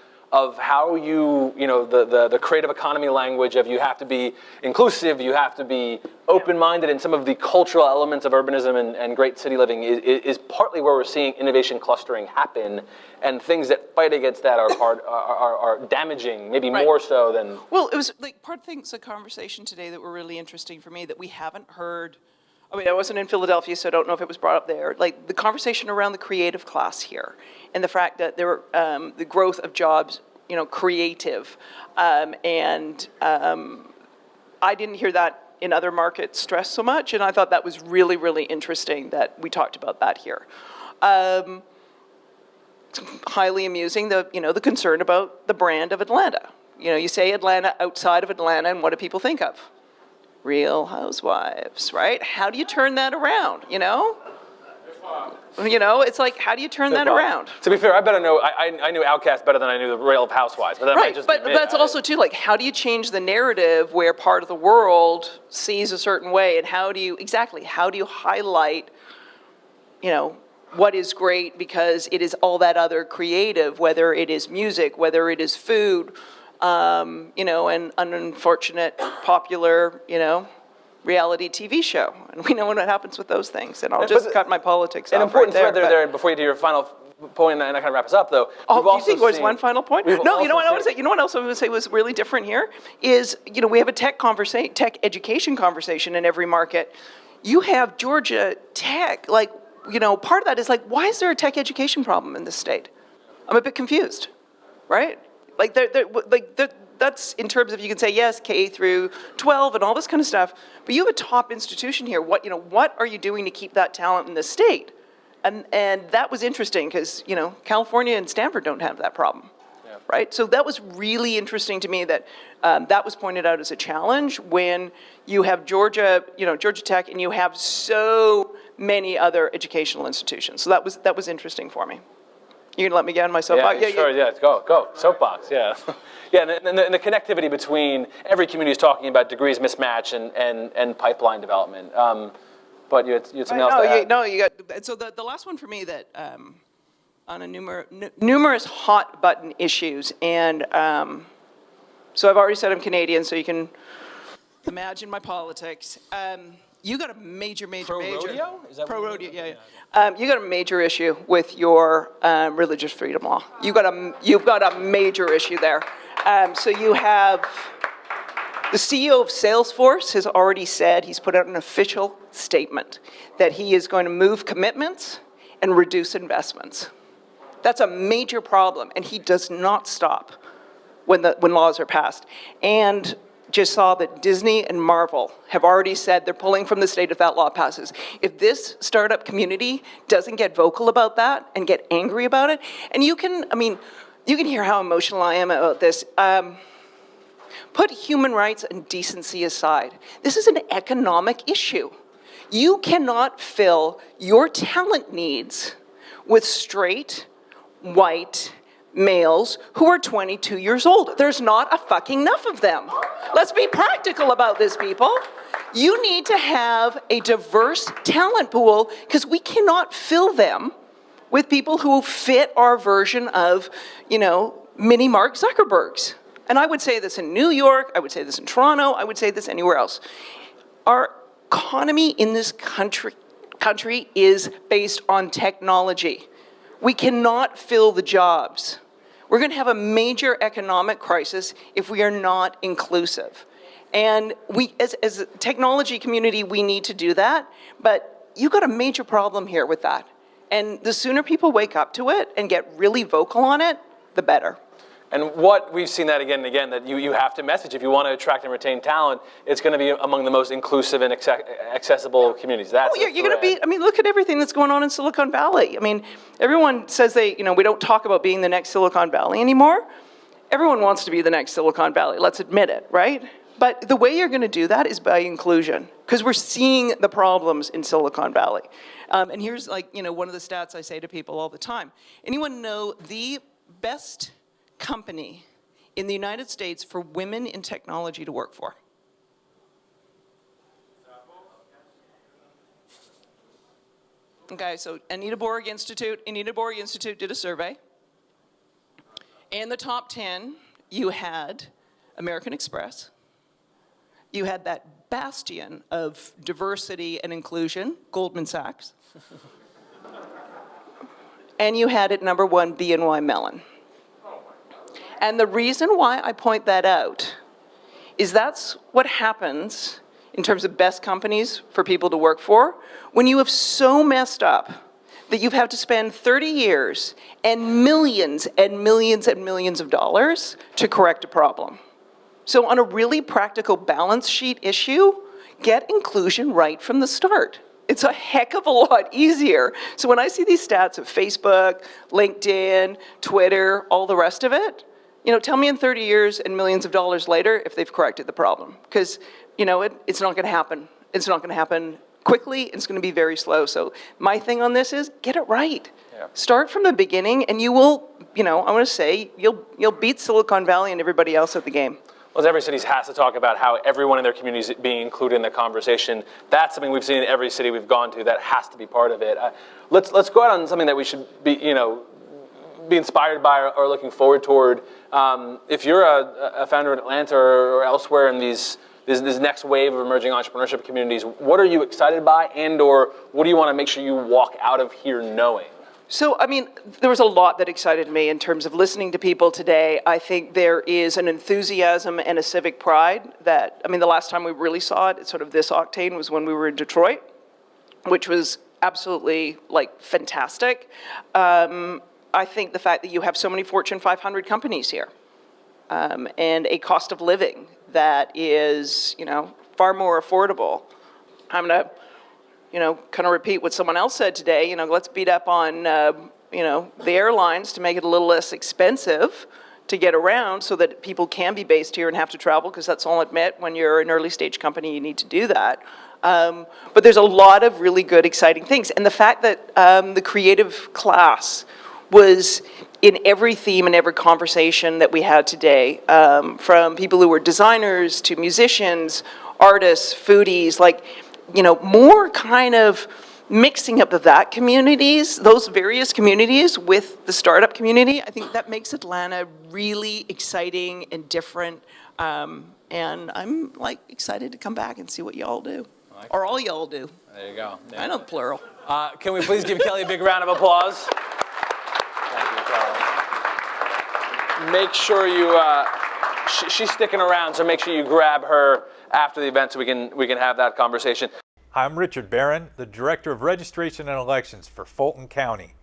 Speaker 12: how you know, the creative economy language of you have to be inclusive, you have to be open-minded, and some of the cultural elements of urbanism and great city living is partly where we're seeing innovation clustering happen, and things that fight against that are damaging, maybe more so than...
Speaker 15: Well, it was like part of the conversation today that were really interesting for me that we haven't heard. I mean, I wasn't in Philadelphia, so I don't know if it was brought up there. Like the conversation around the creative class here, and the fact that there were the growth of jobs, you know, creative, and I didn't hear that in other markets stressed so much, and I thought that was really, really interesting that we talked about that here. It's highly amusing, the concern about the brand of Atlanta. You know, you say Atlanta outside of Atlanta, and what do people think of? Real Housewives, right? How do you turn that around, you know? You know, it's like, how do you turn that around?
Speaker 12: To be fair, I better know, I knew Outkast better than I knew the Real Housewives. But that might just
Speaker 15: but that's also too, like, how do you change the narrative where part of the world sees a certain way, and how do you highlight, you know, what is great because it is all that other creative, whether it is music, whether it is food, you know, an unfortunate, popular, you know, reality TV show. And we know what happens with those things. And I'll just cut my politics off.
Speaker 12: An important thread there, before you do your final point, and I kind of wrap us up, though.
Speaker 15: Oh, you think there's one final point? No, you know what I want to say? You know what else I want to say was really different here? Is, you know, we have a tech education conversation in every market. You have Georgia Tech, like, you know, part of that is like, why is there a tech education problem in this state? I'm a bit confused, right? Like, that's in terms of, you can say, yes, K through 12 and all this kind of stuff, but you have a top institution here. What are you doing to keep that talent in the state? And that was interesting because, you know, California and Stanford don't have that problem, right? So that was really interesting to me that that was pointed out as a challenge when you have Georgia Tech, and you have so many other educational institutions. So that was interesting for me. You gonna let me get on my soapbox?
Speaker 12: Yeah, sure, yeah, go. Soapbox, yeah. Yeah, and the connectivity between, every community is talking about degrees mismatch and pipeline development. But you had something else to add.
Speaker 15: You got, so the last one for me that, on a numerous hot button issues, and so I've already said I'm Canadian, so you can imagine my politics. You got a major.
Speaker 12: Pro-rodeo? Is that
Speaker 15: pro-rodeo, yeah. You got a major issue with your religious freedom law. You've got a major issue there. So you have the CEO of Salesforce has already said, he's put out an official statement that he is going to move commitments and reduce investments. That's a major problem, and he does not stop when laws are passed. And just saw that Disney and Marvel have already said they're pulling from the state if that law passes. If this startup community doesn't get vocal about that and get angry about it, and you can hear how emotional I am about this. Put human rights and decency aside. This is an economic issue. You cannot fill your talent needs with straight, white, males who are 22 years old. There's not a fucking enough of them. Let's be practical about this, people. You need to have a diverse talent pool because we cannot fill them with people who fit our version of, you know, mini Mark Zuckerbergs. And I would say this in New York, I would say this in Toronto, I would say this anywhere else. Our economy in this country is based on technology. We cannot fill the jobs. We're going to have a major economic crisis if we are not inclusive. And we, as a technology community, we need to do that. But you've got a major problem here with that. And the sooner people wake up to it and get really vocal on it, the better.
Speaker 12: And what we've seen that again and again, that you have to message. If you want to attract and retain talent, it's going to be among the most inclusive and accessible communities. That's
Speaker 15: you're going to be, I mean, look at everything that's going on in Silicon Valley. I mean, everyone says we don't talk about being the next Silicon Valley anymore. Everyone wants to be the next Silicon Valley, let's admit it, right? But the way you're going to do that is by inclusion, because we're seeing the problems in Silicon Valley. And here's one of the stats I say to people all the time. Anyone know the best company in the United States for women in technology to work for? Okay, so Anita Borg Institute did a survey. In the top 10, you had American Express. You had that bastion of diversity and inclusion, Goldman Sachs. And you had at number 1, BNY Mellon. And the reason why I point that out is that's what happens in terms of best companies for people to work for when you have so messed up that you've had to spend 30 years and millions and millions and millions of dollars to correct a problem. So on a really practical balance sheet issue, get inclusion right from the start. It's a heck of a lot easier. So when I see these stats of Facebook, LinkedIn, Twitter, all the rest of it, tell me in 30 years and millions of dollars later if they've corrected the problem. Because, it's not going to happen. It's not going to happen quickly. It's going to be very slow. So my thing on this is get it right. Yeah. Start from the beginning, and you will, I want to say, you'll beat Silicon Valley and everybody else at the game.
Speaker 12: Well, every city has to talk about how everyone in their community is being included in the conversation. That's something we've seen in every city we've gone to. That has to be part of it. Let's go out on something that we should be, be inspired by or looking forward toward. If you're a founder in Atlanta or elsewhere in this next wave of emerging entrepreneurship communities, what are you excited by, and/or what do you want to make sure you walk out of here knowing?
Speaker 15: So, there was a lot that excited me in terms of listening to people today. I think there is an enthusiasm and a civic pride that, the last time we really saw it, sort of this octane, was when we were in Detroit, which was absolutely, fantastic. I think the fact that you have so many Fortune 500 companies here, and a cost of living that is, far more affordable. I'm going to kind of repeat what someone else said today, let's beat up on, the airlines to make it a little less expensive to get around so that people can be based here and have to travel, because that's all admit, when you're an early stage company, you need to do that. But there's a lot of really good, exciting things. And the fact that the creative class was in every theme and every conversation that we had today, from people who were designers to musicians, artists, foodies, more kind of mixing up of that communities, those various communities with the startup community. I think that makes Atlanta really exciting and different. And I'm excited to come back and see what y'all do. Or all y'all do.
Speaker 12: There you go.
Speaker 15: I know the plural.
Speaker 12: Can we please give Kelly a big round of applause? Thank you, Kelly. Make sure you, she's sticking around, so make sure you grab her after the event so we can have that conversation.
Speaker 16: Hi, I'm Richard Barron, the Director of Registration and Elections for Fulton County.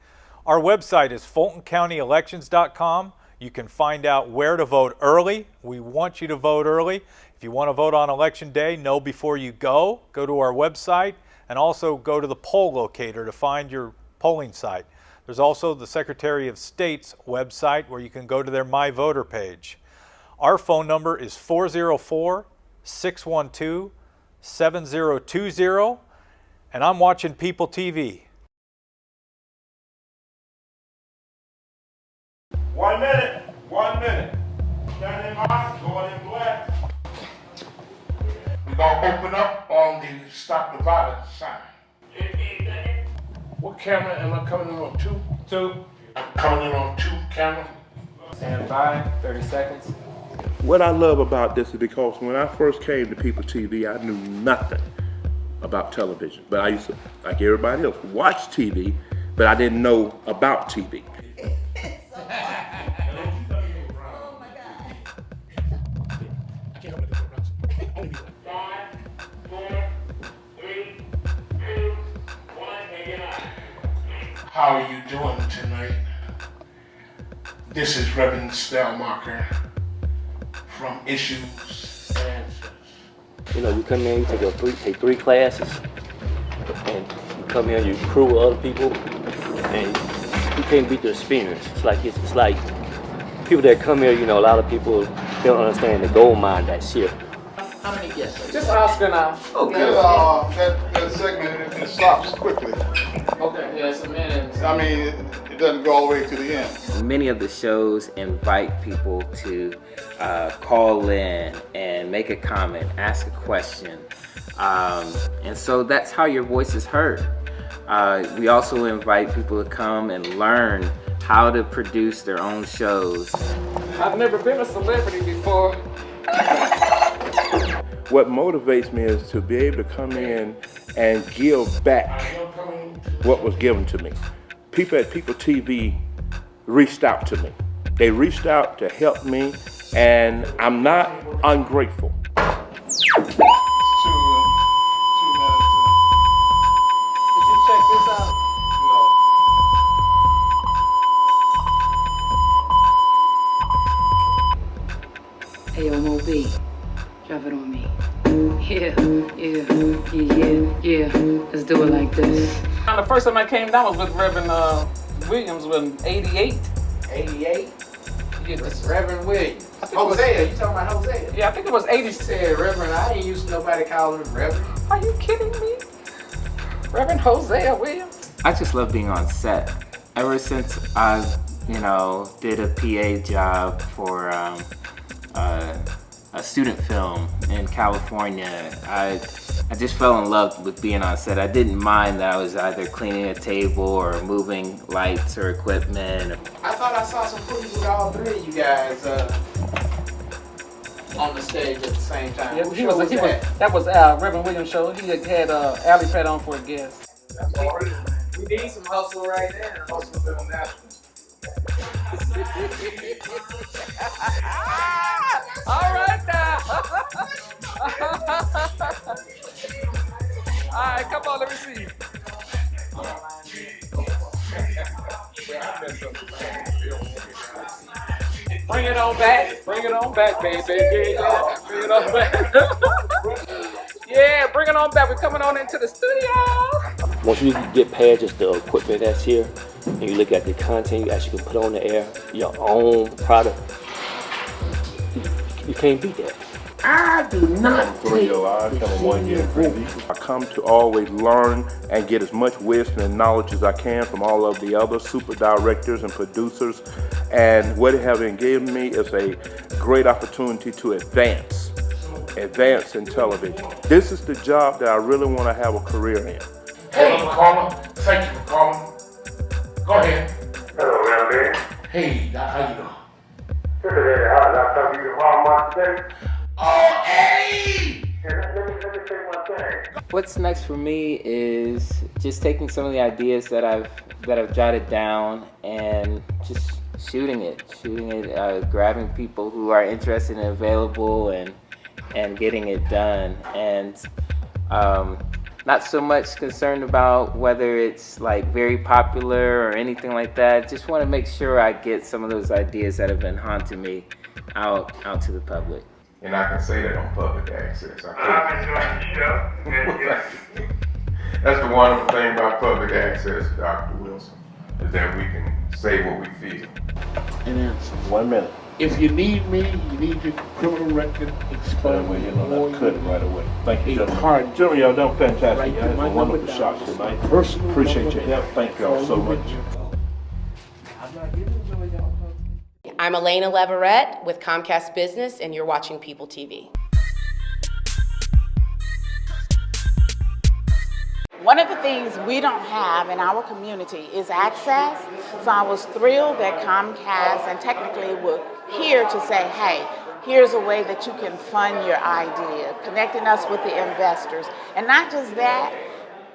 Speaker 16: Our website is fultoncountyelections.com. You can find out where to vote early. We want you to vote early. If you want to vote on Election Day, know before you go to our website, and also go to the poll locator to find your polling site. There's also the Secretary of State's website where you can go to their My Voter page. Our phone number is 404-612-7020, and I'm watching People TV.
Speaker 17: 1 minute, 1 minute. Standing by, going in black. We're going to open up on the Stop the Violence sign. What camera am I coming in on? Two? I'm coming in on 2 camera.
Speaker 18: Stand by, 30 seconds.
Speaker 17: What I love about this is because when I first came to People TV, I knew nothing about television. But I used to, like everybody else, watch TV, but I didn't know about TV. How are you doing tonight?
Speaker 19: This is Reverend Spellmarker from Issues and Answers.
Speaker 20: You know, you come in, you take three classes, and you come here, you crew with other people, and you can't beat the experience. It's like people that come here, you know, a lot of people don't understand the gold mine that's here.
Speaker 13: How many guests? Just asking now.
Speaker 19: Okay. That segment, it stops quickly.
Speaker 13: Okay, yeah, it's a minute.
Speaker 19: I mean, it doesn't go all the way to the end.
Speaker 18: Many of the shows invite people to call in and make a comment, ask a question. And so that's how your voice is heard. We also invite people to come and learn how to produce their own shows.
Speaker 13: I've never been a celebrity before.
Speaker 17: What motivates me is to be able to come in and give back what was given to me. People at People TV reached out to me. They reached out to help me, and I'm not ungrateful.
Speaker 21: Hey, yo, Mo B, drop it on me. Yeah. Let's do it like this.
Speaker 13: The first time I came down was with Reverend Williams in 88. 88? Yeah, this Reverend Williams. Hosea, you talking about Hosea? Yeah, I think it was 80. Said Reverend, I ain't used to nobody calling him Reverend. Are you kidding me? Reverend Hosea Williams?
Speaker 18: I just love being on set. Ever since I, did a PA job for a student film in California, I just fell in love with being on set. I didn't mind that I was either cleaning a table or moving lights or equipment.
Speaker 13: I thought I saw some footage with all three of you guys on the stage at the same time. Yeah, that was Reverend Williams' show. He had Alley Pat on for a guest. We need some hustle right now. Hustle International. All right now. All right, come on, let me see. Bring it on back. Bring it on back, baby. Yeah. Bring it on back. Yeah, bring it on back. We're coming on into the studio.
Speaker 20: Once you get past just the equipment that's here, and you look at the content you actually can put on the air, your own product, you can't beat that.
Speaker 19: I do not take
Speaker 17: I come to always learn and get as much wisdom and knowledge as I can from all of the other super directors and producers. And what it has given me is a great opportunity to advance in television. This is the job that I really want to have a career in.
Speaker 19: Hey, caller. Thank you for calling. Go ahead. Hello, man. Hey, Doc, how you doing? Good. How did I tell you to call my today? Oh, hey! Let me say one thing.
Speaker 18: What's next for me is just taking some of the ideas that I've jotted down and just shooting it, grabbing people who are interested and available and getting it done. And not so much concerned about whether it's like very popular or anything like that. Just want to make sure I get some of those ideas that have been haunting me out to the public.
Speaker 19: And I can say that on public access. That's the wonderful thing about public access, Dr. Wilson, is that we can say what we feel. And answer.
Speaker 17: 1 minute.
Speaker 19: If you need me, you need your criminal record exposed.
Speaker 17: I cut it right away. Thank you,
Speaker 19: It's
Speaker 17: gentlemen.
Speaker 19: hard.
Speaker 17: Gentlemen, y'all done fantastic.
Speaker 19: Right,
Speaker 17: You had
Speaker 19: my
Speaker 17: some wonderful
Speaker 19: number
Speaker 17: shots
Speaker 19: down.
Speaker 17: tonight.
Speaker 19: Personal
Speaker 17: Appreciate
Speaker 19: number
Speaker 17: your help.
Speaker 19: down.
Speaker 17: Thank y'all so much.
Speaker 10: I'm Elena Leverett with Comcast Business, and you're watching People TV.
Speaker 22: One of the things we don't have in our community is access. So I was thrilled that Comcast and technically were here to say, hey, here's a way that you can fund your idea, connecting us with the investors. And not just that,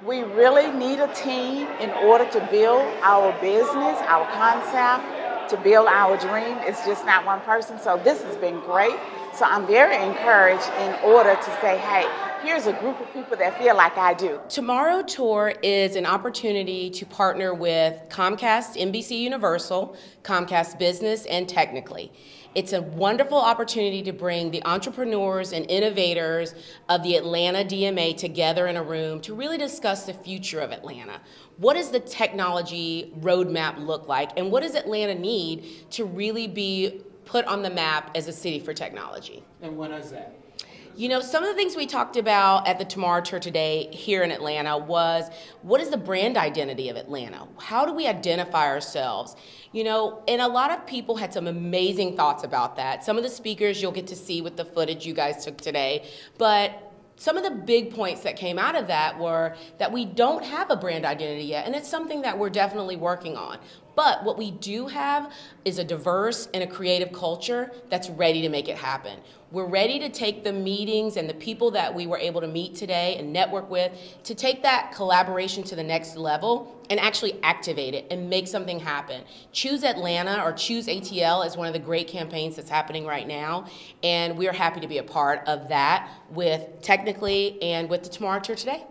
Speaker 22: we really need a team in order to build our business, our concept, to build our dream. It's just not one person. So this has been great. So I'm very encouraged in order to say, hey, here's a group of people that feel like I do.
Speaker 10: Tomorrow Tour is an opportunity to partner with Comcast, NBC Universal, Comcast Business, and Technically. It's a wonderful opportunity to bring the entrepreneurs and innovators of the Atlanta DMA together in a room to really discuss the future of Atlanta. What does the technology roadmap look like, and what does Atlanta need to really be put on the map as a city for technology?
Speaker 13: And when is that?
Speaker 10: You know, some of the things we talked about at the Tomorrow Tour today here in Atlanta was, what is the brand identity of Atlanta? How do we identify ourselves? You know, and a lot of people had some amazing thoughts about that. Some of the speakers you'll get to see with the footage you guys took today, but some of the big points that came out of that were that we don't have a brand identity yet, and it's something that we're definitely working on. But what we do have is a diverse and a creative culture that's ready to make it happen. We're ready to take the meetings and the people that we were able to meet today and network with to take that collaboration to the next level and actually activate it and make something happen. Choose Atlanta or Choose ATL is one of the great campaigns that's happening right now, and we're happy to be a part of that with Technically and with the Tomorrow Tour today.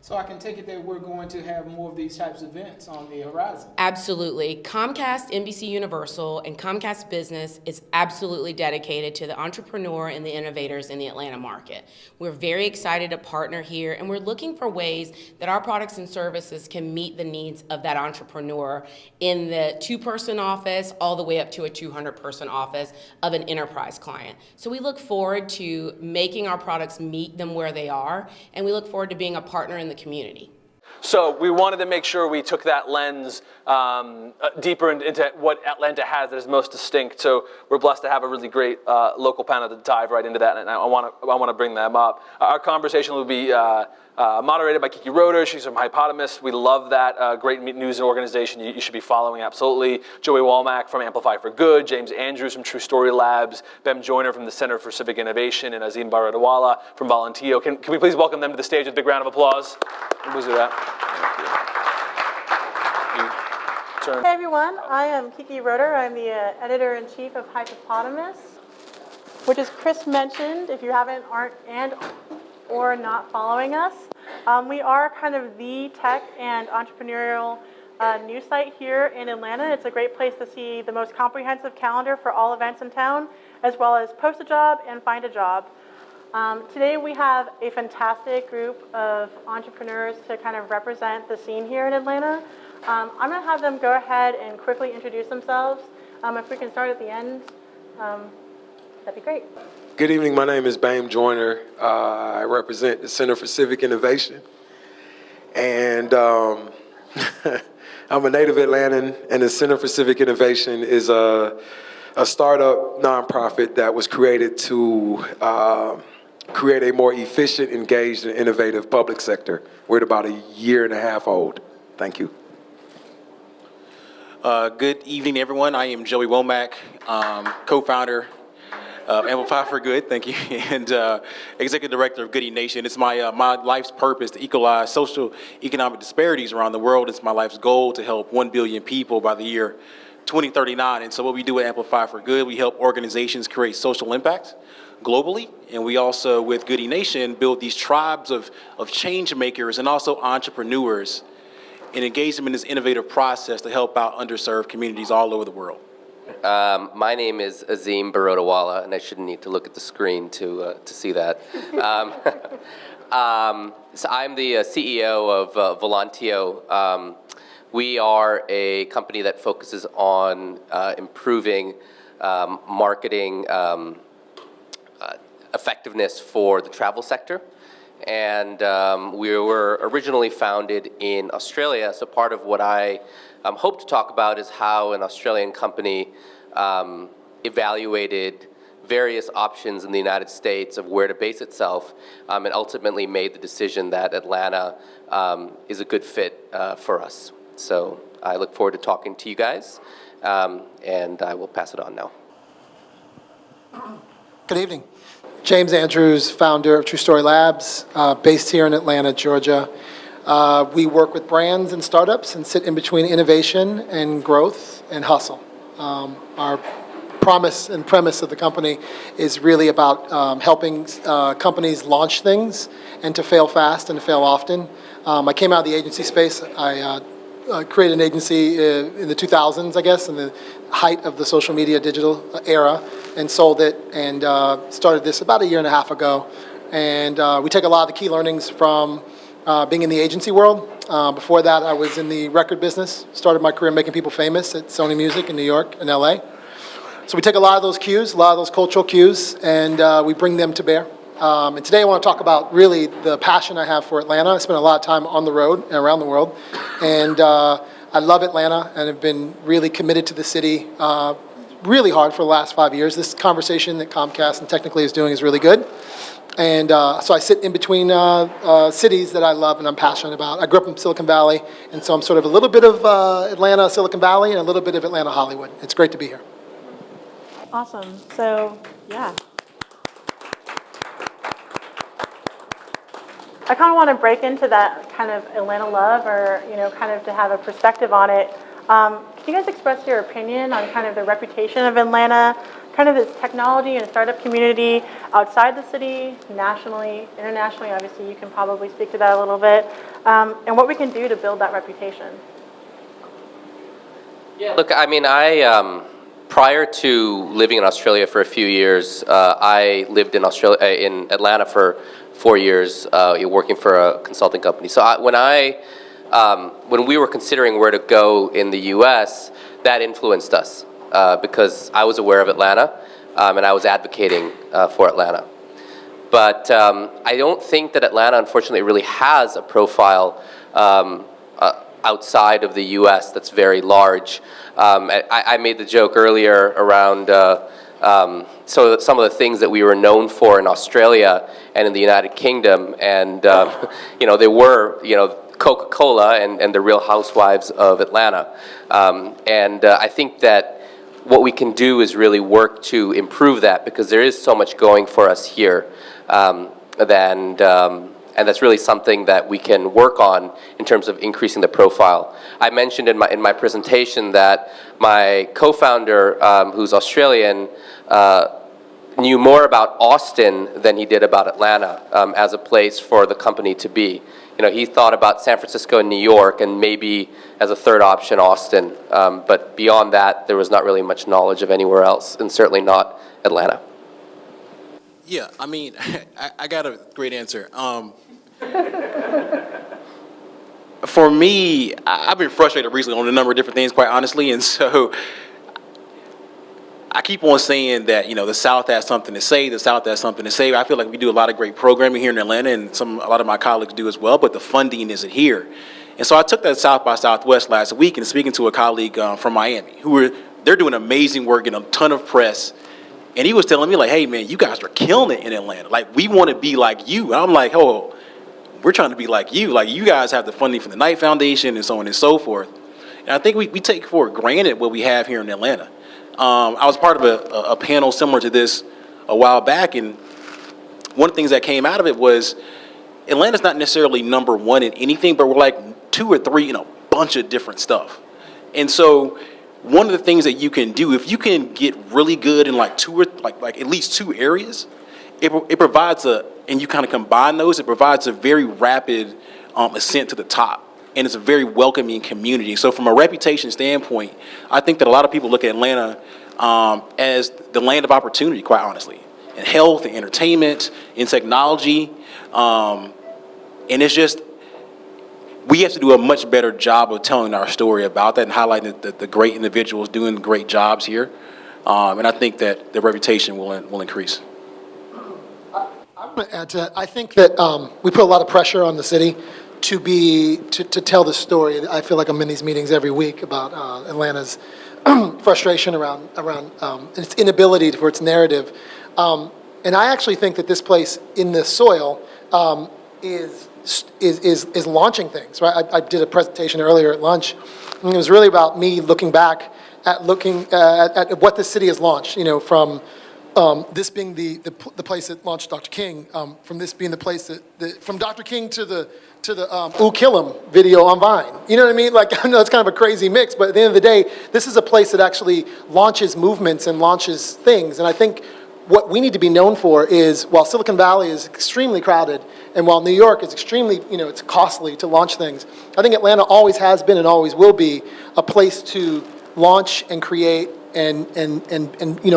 Speaker 13: So I can take it that we're going to have more of these types of events on the horizon.
Speaker 10: Absolutely. Comcast, NBC Universal, and Comcast Business is absolutely dedicated to the entrepreneur and the innovators in the Atlanta market. We're very excited to partner here, and we're looking for ways that our products and services can meet the needs of that entrepreneur in the 2-person office all the way up to a 200-person office of an enterprise client. So we look forward to making our products meet them where they are, and we look forward to being a partner in the community.
Speaker 12: So we wanted to make sure we took that lens deeper into what Atlanta has that is most distinct. So we're blessed to have a really great local panel to dive right into that, and I want to bring them up. Our conversation will be moderated by Kiki Roeder. She's from Hypotamus. We love that great news and organization you should be following, absolutely. Joey Womack from Amplify for Good, James Andrews from True Story Labs, Bem Joyner from the Center for Civic Innovation, and Azim Baradawala from Volunteer. Can we please welcome them to the stage with a big round of applause? We'll do that.
Speaker 1: Hey everyone, I am Kiki Roeder. I'm the editor-in-chief of Hypotamus, which as Chris mentioned, if you aren't or not following us, we are kind of the tech and entrepreneurial news site here in Atlanta. It's a great place to see the most comprehensive calendar for all events in town, as well as post a job and find a job. Today we have a fantastic group of entrepreneurs to kind of represent the scene here in Atlanta. I'm going to have them go ahead and quickly introduce themselves. If we can start at the end, that'd be great.
Speaker 4: Good evening, my name is Bem Joyner. I represent the Center for Civic Innovation. And I'm a native Atlantan, and the Center for Civic Innovation is a startup nonprofit that was created to create a more efficient, engaged, and innovative public sector. We're at about 1.5 years old. Thank you.
Speaker 23: Good evening, everyone. I am Joey Womack, co-founder of Amplify for Good, thank you, and executive director of Goody Nation. It's my life's purpose to equalize social economic disparities around the world. It's my life's goal to help 1 billion people by the year 2039. And so what we do at Amplify for Good, we help organizations create social impact globally, and we also, with Goody Nation, build these tribes of change makers and also entrepreneurs and engage them in this innovative process to help out underserved communities all over the world.
Speaker 8: My name is Azim Baradawala, and I shouldn't need to look at the screen to see that. So I'm the CEO of Volunteer. We are a company that focuses on improving marketing effectiveness for the travel sector. And we were originally founded in Australia, so part of what I hope to talk about is how an Australian company evaluated various options in the United States of where to base itself, and ultimately made the decision that Atlanta is a good fit for us. So I look forward to talking to you guys, and I will pass it on now.
Speaker 3: Good evening. James Andrews, founder of True Story Labs, based here in Atlanta, Georgia. We work with brands and startups and sit in between innovation and growth and hustle. Our promise and premise of the company is really about helping companies launch things and to fail fast and to fail often. I came out of the agency space. I created an agency in the 2000s, I guess, in the height of the social media digital era, and sold it, and started this about a year and a half ago. And we take a lot of the key learnings from being in the agency world. Before that, I was in the record business. Started my career making people famous at Sony Music in New York and LA. So we take a lot of those cues, a lot of those cultural cues, and we bring them to bear. And today I want to talk about really the passion I have for Atlanta. I spent a lot of time on the road and around the world. And I love Atlanta and have been really committed to the city really hard for the last 5 years. This conversation that Comcast and Technically is doing is really good. And so I sit in between cities that I love and I'm passionate about. I grew up in Silicon Valley, and so I'm sort of a little bit of Atlanta, Silicon Valley, and a little bit of Atlanta, Hollywood. It's great to be here.
Speaker 1: Awesome. So, yeah. I kind of want to break into that kind of Atlanta love, or, kind of to have a perspective on it. Can you guys express your opinion on kind of the reputation of Atlanta, kind of this technology and startup community outside the city, nationally, internationally? Obviously, you can probably speak to that a little bit, and what we can do to build that reputation.
Speaker 8: Yeah, look, I mean, prior to living in Australia for a few years, I lived in Atlanta for 4 years, working for a consulting company. So when we were considering where to go in the U.S., that influenced us because I was aware of Atlanta and I was advocating for Atlanta. But I don't think that Atlanta, unfortunately, really has a profile outside of the U.S. that's very large. I made the joke earlier around so some of the things that we were known for in Australia and in the United Kingdom, and they were Coca-Cola and the Real Housewives of Atlanta. I think that what we can do is really work to improve that, because there is so much going for us here, and that's really something that we can work on in terms of increasing the profile. I mentioned in my presentation that my co-founder, who's Australian, knew more about Austin than he did about Atlanta as a place for the company to be. He thought about San Francisco and New York, and maybe as a third option, Austin. But beyond that, there was not really much knowledge of anywhere else, and certainly not Atlanta.
Speaker 23: Yeah, I mean, I got a great answer. For me, I've been frustrated recently on a number of different things, quite honestly, and so I keep on saying that, the South has something to say, the South has something to say. I feel like we do a lot of great programming here in Atlanta, and a lot of my colleagues do as well, but the funding isn't here. And so I took that South by Southwest last week and speaking to a colleague from Miami, they're doing amazing work, getting a ton of press. And he was telling me, like, hey, man, you guys are killing it in Atlanta. Like, we want to be like you. And I'm like, oh, we're trying to be like you. Like, you guys have the funding from the Knight Foundation and so on and so forth. And I think we take for granted what we have here in Atlanta. I was part of a panel similar to this a while back, and one of the things that came out of it was Atlanta's not necessarily number one in anything, but we're like 2 or 3 in a bunch of different stuff. And so one of the things that you can do, if you can get really good in like 2 or like at least 2 areas, it provides and you kind of combine those, it provides a very rapid ascent to the top. And it's a very welcoming community. So from a reputation standpoint, I think that a lot of people look at Atlanta as the land of opportunity, quite honestly, in health, in entertainment, in technology. And it's just, we have to do a much better job of telling our story about that and highlighting the great individuals doing great jobs here. And I think that the reputation will increase.
Speaker 3: I'm going to add to that. I think that we put a lot of pressure on the city to tell the story. I feel like I'm in these meetings every week about Atlanta's frustration around its inability for its narrative. And I actually think that this place in the soil is launching things, right? I did a presentation earlier at lunch, and it was really about me looking back at what the city has launched, from this being the place that launched Dr. King, from this being the place that from Dr. King to to the Ooh Kill 'Em video on Vine. You know what I mean? Like, I know it's kind of a crazy mix, but at the end of the day, this is a place that actually launches movements and launches things. And I think what we need to be known for is, while Silicon Valley is extremely crowded, and while New York is extremely, it's costly to launch things, I think Atlanta always has been and always will be a place to launch and create and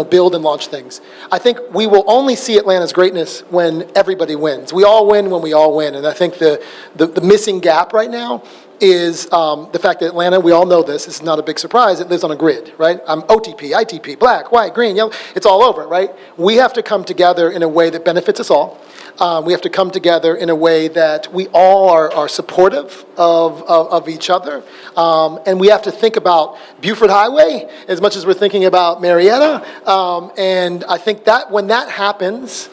Speaker 3: build and launch things. I think we will only see Atlanta's greatness when everybody wins. We all win when we all win, and I think the missing gap right now is the fact that Atlanta, we all know this is not a big surprise, it lives on a grid, right? OTP, ITP, black, white, green, yellow, it's all over, right? We have to come together in a way that benefits us all. We have to come together in a way that we all are supportive of each other. And we have to think about Buford Highway as much as we're thinking about Marietta. And I think that when that happens,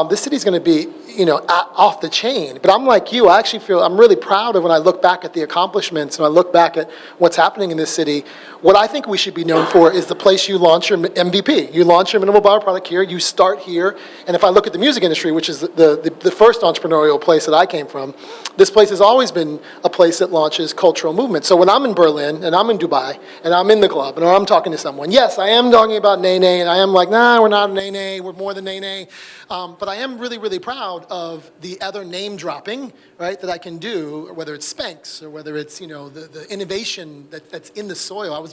Speaker 3: this city's going to be, off the chain. But I'm like you, I actually feel, I'm really proud of when I look back at the accomplishments and I look back at what's happening in this city. What I think we should be known for is the place you launch your MVP. You launch your minimal viable product here, you start here, and if I look at the music industry, which is the first entrepreneurial place that I came from, this place has always been a place that launches cultural movement. So when I'm in Berlin, and I'm in Dubai, and I'm in the club, and I'm talking to someone, yes, I am talking about Nene, and I am like, nah, we're not Nene, we're more than Nene. But I am really, really proud of the other name dropping, right, that I can do, whether it's Spanx or whether it's, the innovation that's in the soil. I was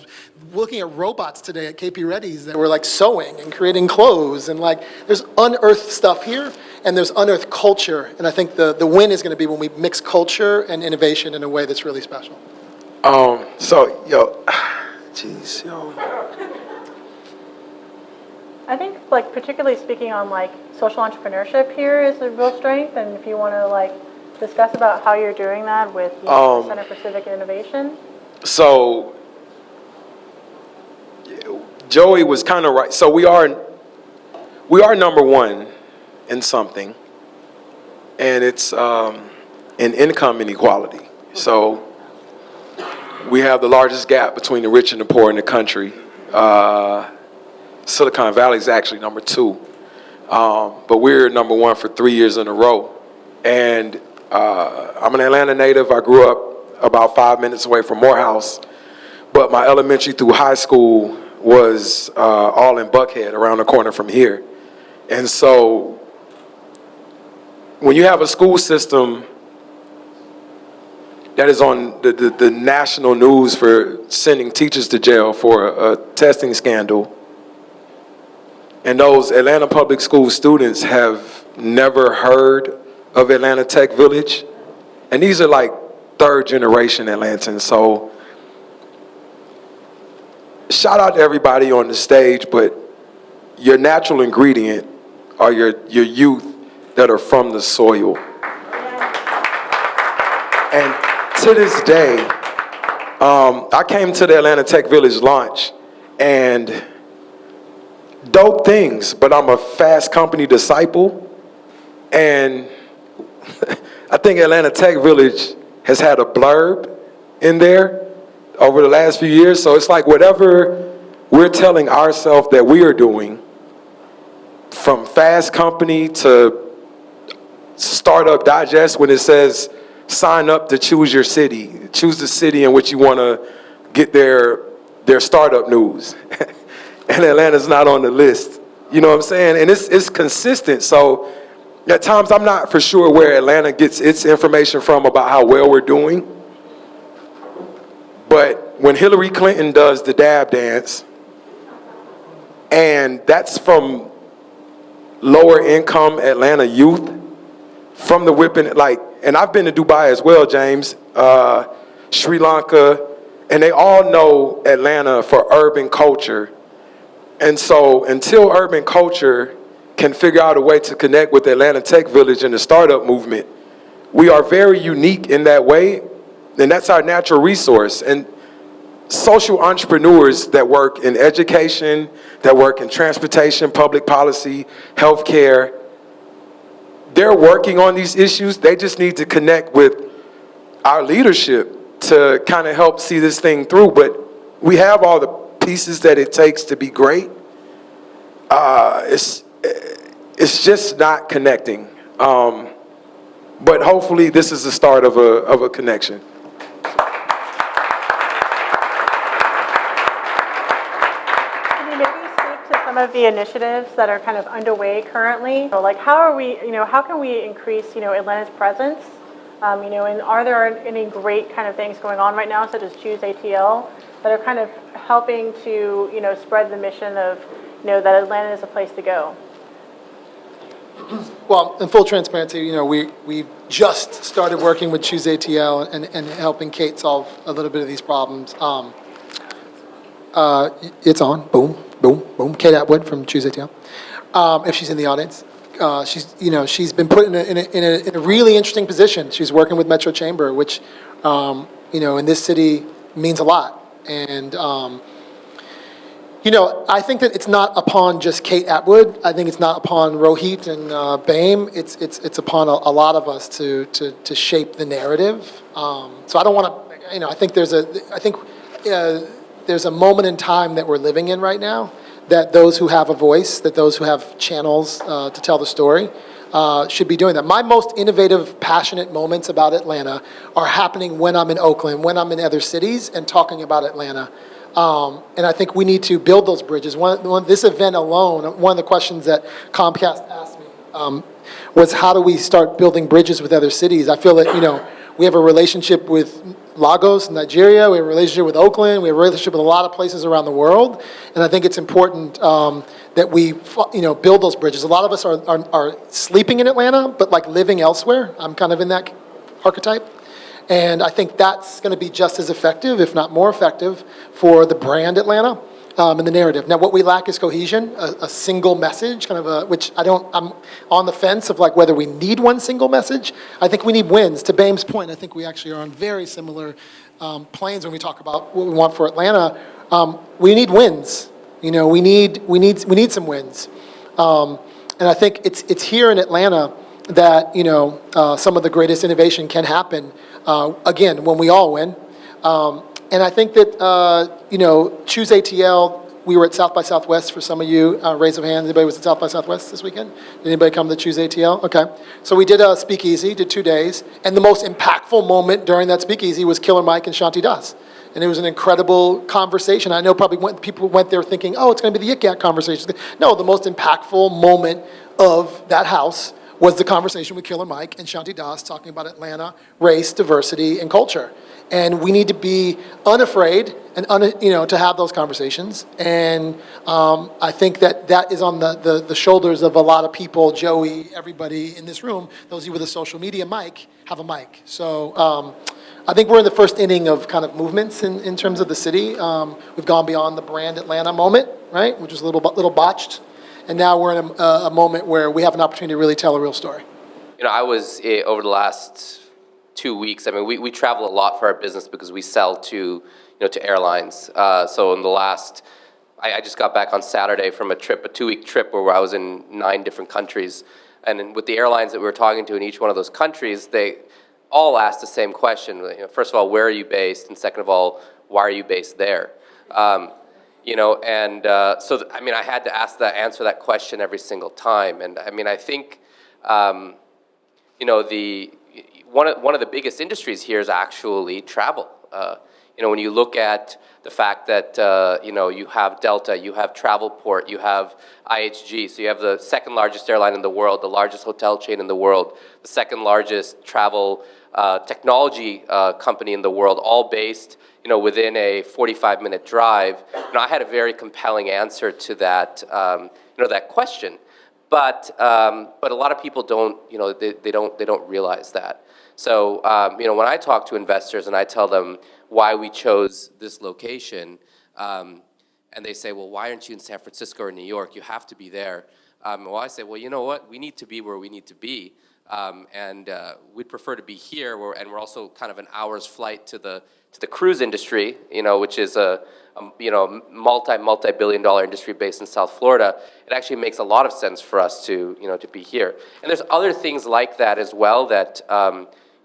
Speaker 3: looking at robots today at KP Reddy's that were like sewing and creating clothes, and like there's unearthed stuff here and there's unearthed culture. And I think the win is going to be when we mix culture and innovation in a way that's really special.
Speaker 1: I think, particularly speaking on, social entrepreneurship here is a real strength, and if you want to, discuss about how you're doing that with the Center for Civic Innovation.
Speaker 4: So, Joey was kind of right. So we are number one in something, and it's in income inequality. So we have the largest gap between the rich and the poor in the country. Silicon Valley is actually number 2, but we're number 1 for 3 years in a row. And I'm an Atlanta native. I grew up about 5 minutes away from Morehouse, but my elementary through high school was all in Buckhead, around the corner from here. And so when you have a school system that is on the national news for sending teachers to jail for a testing scandal, and those Atlanta public school students have never heard of Atlanta Tech Village, and these are like 3rd generation Atlantans. So shout out to everybody on the stage, but your natural ingredient are your youth that are from the soil. And to this day, I came to the Atlanta Tech Village launch, and dope things, but I'm a Fast Company disciple, and I think Atlanta Tech Village has had a blurb in there over the last few years. So it's like whatever we're telling ourselves that we are doing, from Fast Company to Startup Digest, when it says sign up to choose your city, choose the city in which you want to get their startup news. And Atlanta's not on the list. You know what I'm saying? And it's consistent. So at times I'm not for sure where Atlanta gets its information from about how well we're doing. But when Hillary Clinton does the dab dance, and that's from lower income Atlanta youth, from the whipping, and I've been to Dubai as well, James, Sri Lanka, and they all know Atlanta for urban culture. And so until urban culture can figure out a way to connect with the Atlanta Tech Village and the startup movement, we are very unique in that way, and that's our natural resource. And social entrepreneurs that work in education, that work in transportation, public policy, healthcare, they're working on these issues. They just need to connect with our leadership to kind of help see this thing through. But we have all the pieces that it takes to be great. It's just not connecting. but hopefully this is the start of a connection.
Speaker 1: Can you maybe speak to some of the initiatives that are kind of underway currently? So, like, how are we, how can we increase, Atlanta's presence? And are there any great kind of things going on right now, such as Choose ATL, that are kind of helping to, spread the mission of, that Atlanta is a place to go?
Speaker 3: Well, in full transparency, we just started working with Choose ATL and helping Kate solve a little bit of these problems. It's on. Boom, boom, boom. Kate Atwood from Choose ATL. If she's in the audience, she's been put in a really interesting position. She's working with Metro Chamber, which, in this city means a lot. And I think that it's not upon just Kate Atwood. I think it's not upon Rohit and Baim. It's upon a lot of us to shape the narrative. So I don't want to. I think there's a moment in time that we're living in right now that those who have a voice, that those who have channels to tell the story, should be doing that. My most innovative, passionate moments about Atlanta are happening when I'm in Oakland, when I'm in other cities, and talking about Atlanta. And I think we need to build those bridges. This event alone, one of the questions that Comcast asked me was, how do we start building bridges with other cities? I feel that, we have a relationship with Lagos, Nigeria. We have a relationship with Oakland. We have a relationship with a lot of places around the world. And I think it's important that we, build those bridges. A lot of us are sleeping in Atlanta, but like living elsewhere. I'm kind of in that archetype. And I think that's going to be just as effective, if not more effective, for the brand Atlanta and the narrative. Now, what we lack is cohesion, a single message, which I'm on the fence of like whether we need one single message. I think we need wins. To Baim's point, I think we actually are on very similar planes when we talk about what we want for Atlanta. We need wins. We need some wins. And I think it's here in Atlanta that some of the greatest innovation can happen. Again, when we all win. And I think that, Choose ATL, we were at South by Southwest for some of you. Raise of hands, anybody was at South by Southwest this weekend? Did anybody come to Choose ATL? Okay. So we did a speakeasy, did 2 days. And the most impactful moment during that speakeasy was Killer Mike and Shanti Das. And it was an incredible conversation. I know probably people went there thinking, oh, it's going to be the Yik Yak conversation. No, the most impactful moment of that house was the conversation with Killer Mike and Shanti Das talking about Atlanta, race, diversity, and culture. And we need to be unafraid and to have those conversations. And I think that is on the shoulders of a lot of people. Joey, everybody in this room, those of you with a social media mic, have a mic. So I think we're in the first inning of kind of movements in terms of the city. We've gone beyond the brand Atlanta moment, right, which was a little botched. And now we're in a moment where we have an opportunity to really tell a real story.
Speaker 8: I was over the last 2 weeks. I mean, we travel a lot for our business because we sell to airlines. So in the last, I just got back on Saturday from a 2-week trip where I was in 9 different countries. And with the airlines that we were talking to in each one of those countries, they all asked the same question. First of all, where are you based? And second of all, why are you based there? So I had to answer that question every single time. And I think, one of the biggest industries here is actually travel. When you look at the fact that, you have Delta, you have Travelport, you have IHG, so you have the second largest airline in the world, the largest hotel chain in the world, the second largest travel technology company in the world, all based, within a 45-minute drive. I had a very compelling answer to that, that question. But a lot of people don't, they don't realize that. So, when I talk to investors and I tell them why we chose this location, and they say, well, why aren't you in San Francisco or New York? You have to be there. Well, I say, well, you know what? We need to be where we need to be. And we'd prefer to be here, and we're also kind of an hour's flight to the cruise industry, which is a multi-billion-dollar industry based in South Florida. It actually makes a lot of sense for us to be here. And there's other things like that as well that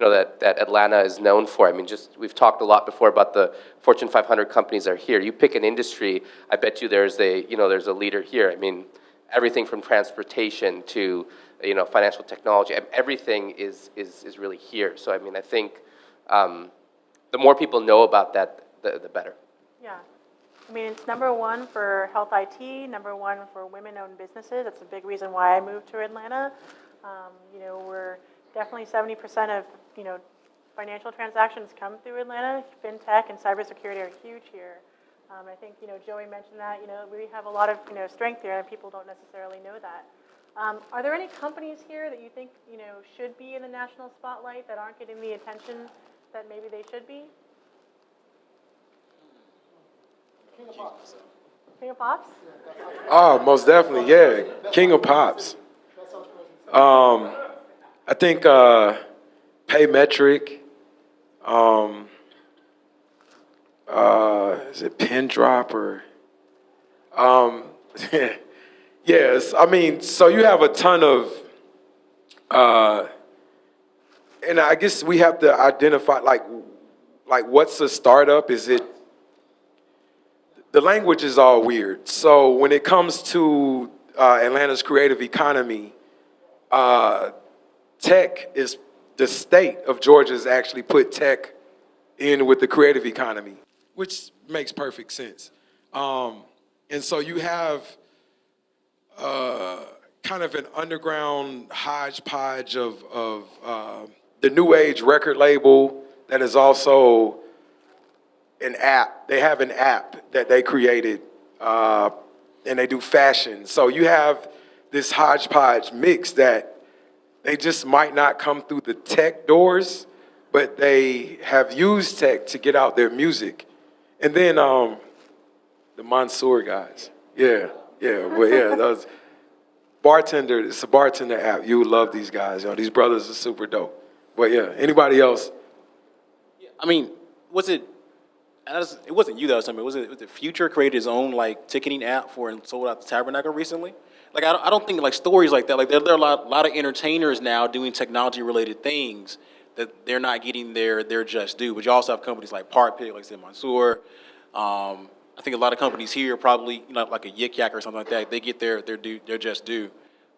Speaker 8: that Atlanta is known for. We've talked a lot before about the Fortune 500 companies are here. You pick an industry, I bet you there's a leader here. Everything from transportation to financial technology. Everything is really here. So I mean, I think the more people know about that, the better.
Speaker 1: Yeah. I mean, it's #1 for health IT, #1 for women-owned businesses. That's a big reason why I moved to Atlanta. We're definitely 70% of, financial transactions come through Atlanta. FinTech and cybersecurity are huge here. I think, Joey mentioned that, we have a lot of, strength here, and people don't necessarily know that. Are there any companies here that you think, should be in the national spotlight that aren't getting the attention that maybe they should be? King of Pops. King of Pops?
Speaker 4: Oh, most definitely, yeah. King of Pops. I think Paymetric. Is it Pin Drop or? Yes, I mean, so you have a ton of, and I guess we have to identify like what's a startup? Is it? The language is all weird. So when it comes to Atlanta's creative economy, tech is the state of Georgia's actually put tech in with the creative economy, which makes perfect sense. And so you have kind of an underground hodgepodge of the new age record label that is also an app. They have an app that they created, and they do fashion. So you have this hodgepodge mix that they just might not come through the tech doors, but they have used tech to get out their music. And then the Mansour guys. Those bartender, it's a bartender app. You would love these guys. These brothers are super dope. But yeah, anybody else?
Speaker 23: I mean, it wasn't you that was something. Was it Future created his own ticketing app for and sold out the Tabernacle recently? I don't think stories like that. There are a lot of entertainers now doing technology related things that they're not getting their just due. But you also have companies like Part Pick, like I said, Mansour. I think a lot of companies here probably like a Yik Yak or something like that. They get their just due.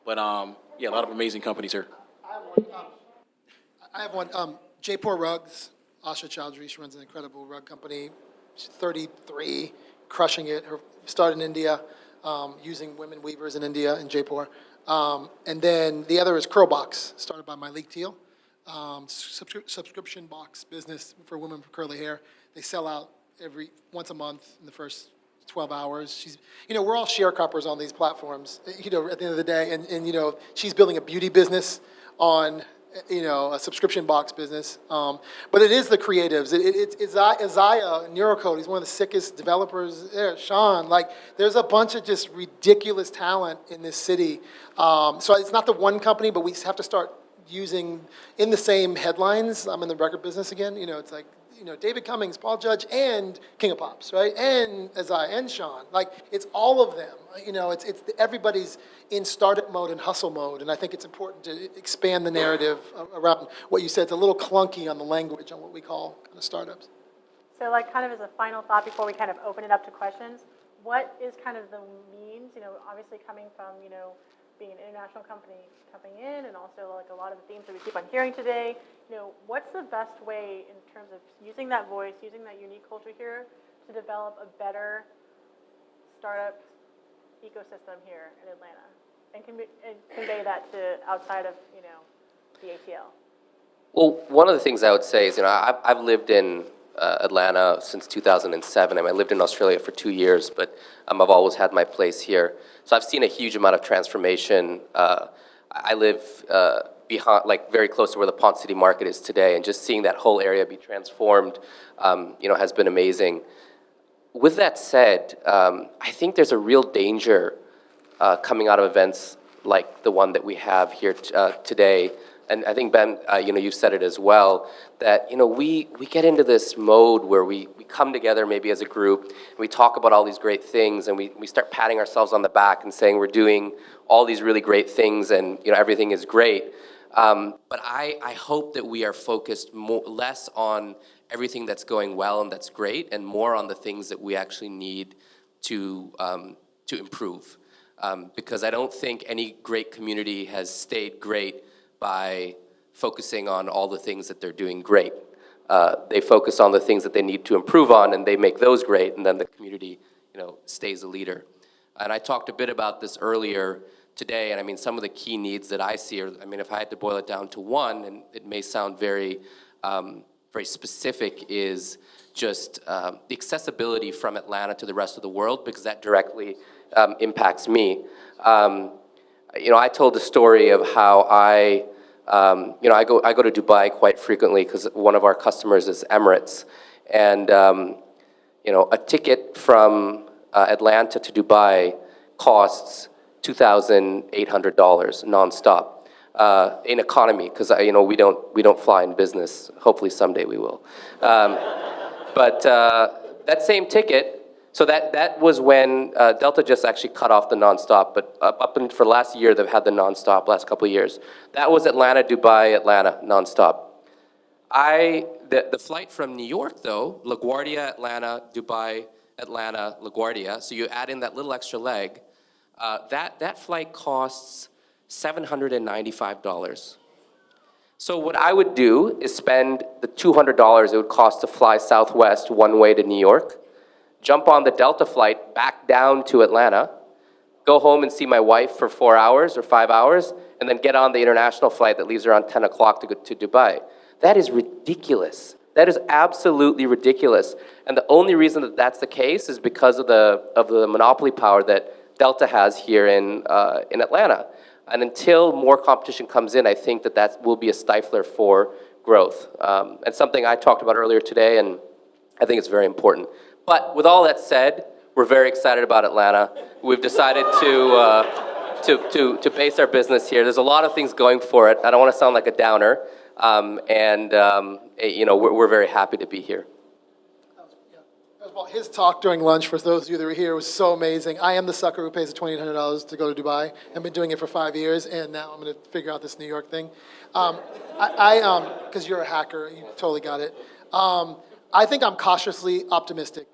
Speaker 23: But a lot of amazing companies here.
Speaker 3: I have one. Jaipur Rugs. Asha Chowdhury, she runs an incredible rug company. She's 33, crushing it. Her started in India, using women weavers in India, in Jaipur. And then the other is Curlbox, started by Malik Teal. Subscription box business for women with curly hair. They sell out once a month in the first 12 hours. We're all sharecroppers on these platforms, at the end of the day. And she's building a beauty business on a subscription box business. But it is the creatives. It's Isaiah Neurocode. He's one of the sickest developers there. Sean, there's a bunch of just ridiculous talent in this city. So it's not the one company, but we have to start using in the same headlines. I'm in the record business again. It's like, David Cummings, Paul Judge, and King of Pops, right? And Isaiah and Sean. It's all of them. It's everybody's in startup mode and hustle mode, and I think it's important to expand the narrative around what you said. It's a little clunky on the language on what we call kind of startups.
Speaker 1: So kind of as a final thought before we kind of open it up to questions, what is kind of the means, obviously coming from, being an international company coming in, and also a lot of the themes that we keep on hearing today, what's the best way in terms of using that voice, using that unique culture here to develop a better startup ecosystem here in Atlanta and convey that to outside of, the ATL?
Speaker 8: Well, one of the things I would say is, I've lived in Atlanta since 2007. I lived in Australia for 2 years, but I've always had my place here. So I've seen a huge amount of transformation. I live behind, very close to where the Ponce City Market is today, and just seeing that whole area be transformed, has been amazing. With that said, I think there's a real danger coming out of events like the one that we have here today. And I think, Ben, you've said it as well, that, we get into this mode where we come together maybe as a group, and we talk about all these great things, and we start patting ourselves on the back and saying we're doing all these really great things, and, everything is great. But I hope that we are focused less on everything that's going well and that's great, and more on the things that we actually need to improve.
Speaker 5: because I don't think any great community has stayed great by focusing on all the things that they're doing great. They focus on the things that they need to improve on, and they make those great, and then the community, stays a leader. And I talked a bit about this earlier today, and I mean, some of the key needs that I see are, I mean, if I had to boil it down to one, and it may sound very, very specific, is just the accessibility from Atlanta to the rest of the world, because that directly impacts me. I told the story of how I go to Dubai quite frequently because one of our customers is Emirates, and a ticket from Atlanta to Dubai costs $2,800 nonstop in economy, because we don't fly in business. Hopefully someday we will. But that same ticket. So that was when Delta just actually cut off the nonstop, but up until for last year they've had the nonstop, last couple of years. That was Atlanta, Dubai, Atlanta, nonstop. The flight from New York though, LaGuardia, Atlanta, Dubai, Atlanta, LaGuardia, so you add in that little extra leg, that flight costs $795. So what I would do is spend the $200 it would cost to fly Southwest one way to New York, jump on the Delta flight back down to Atlanta, go home and see my wife for 4 hours or 5 hours, and then get on the international flight that leaves around 10 o'clock to go to Dubai. That is ridiculous. That is absolutely ridiculous. And the only reason that that's the case is because of the monopoly power that Delta has here in Atlanta. And until more competition comes in, I think that will be a stifler for growth. And something I talked about earlier today, and I think it's very important. But with all that said, we're very excited about Atlanta. We've decided to base our business here. There's a lot of things going for it. I don't want to sound like a downer, we're very happy to be here.
Speaker 3: First of all, his talk during lunch, for those of you that were here, was so amazing. I am the sucker who pays the $2,800 to go to Dubai. I've been doing it for 5 years, and now I'm going to figure out this New York thing. Because you're a hacker, you totally got it. I think I'm cautiously optimistic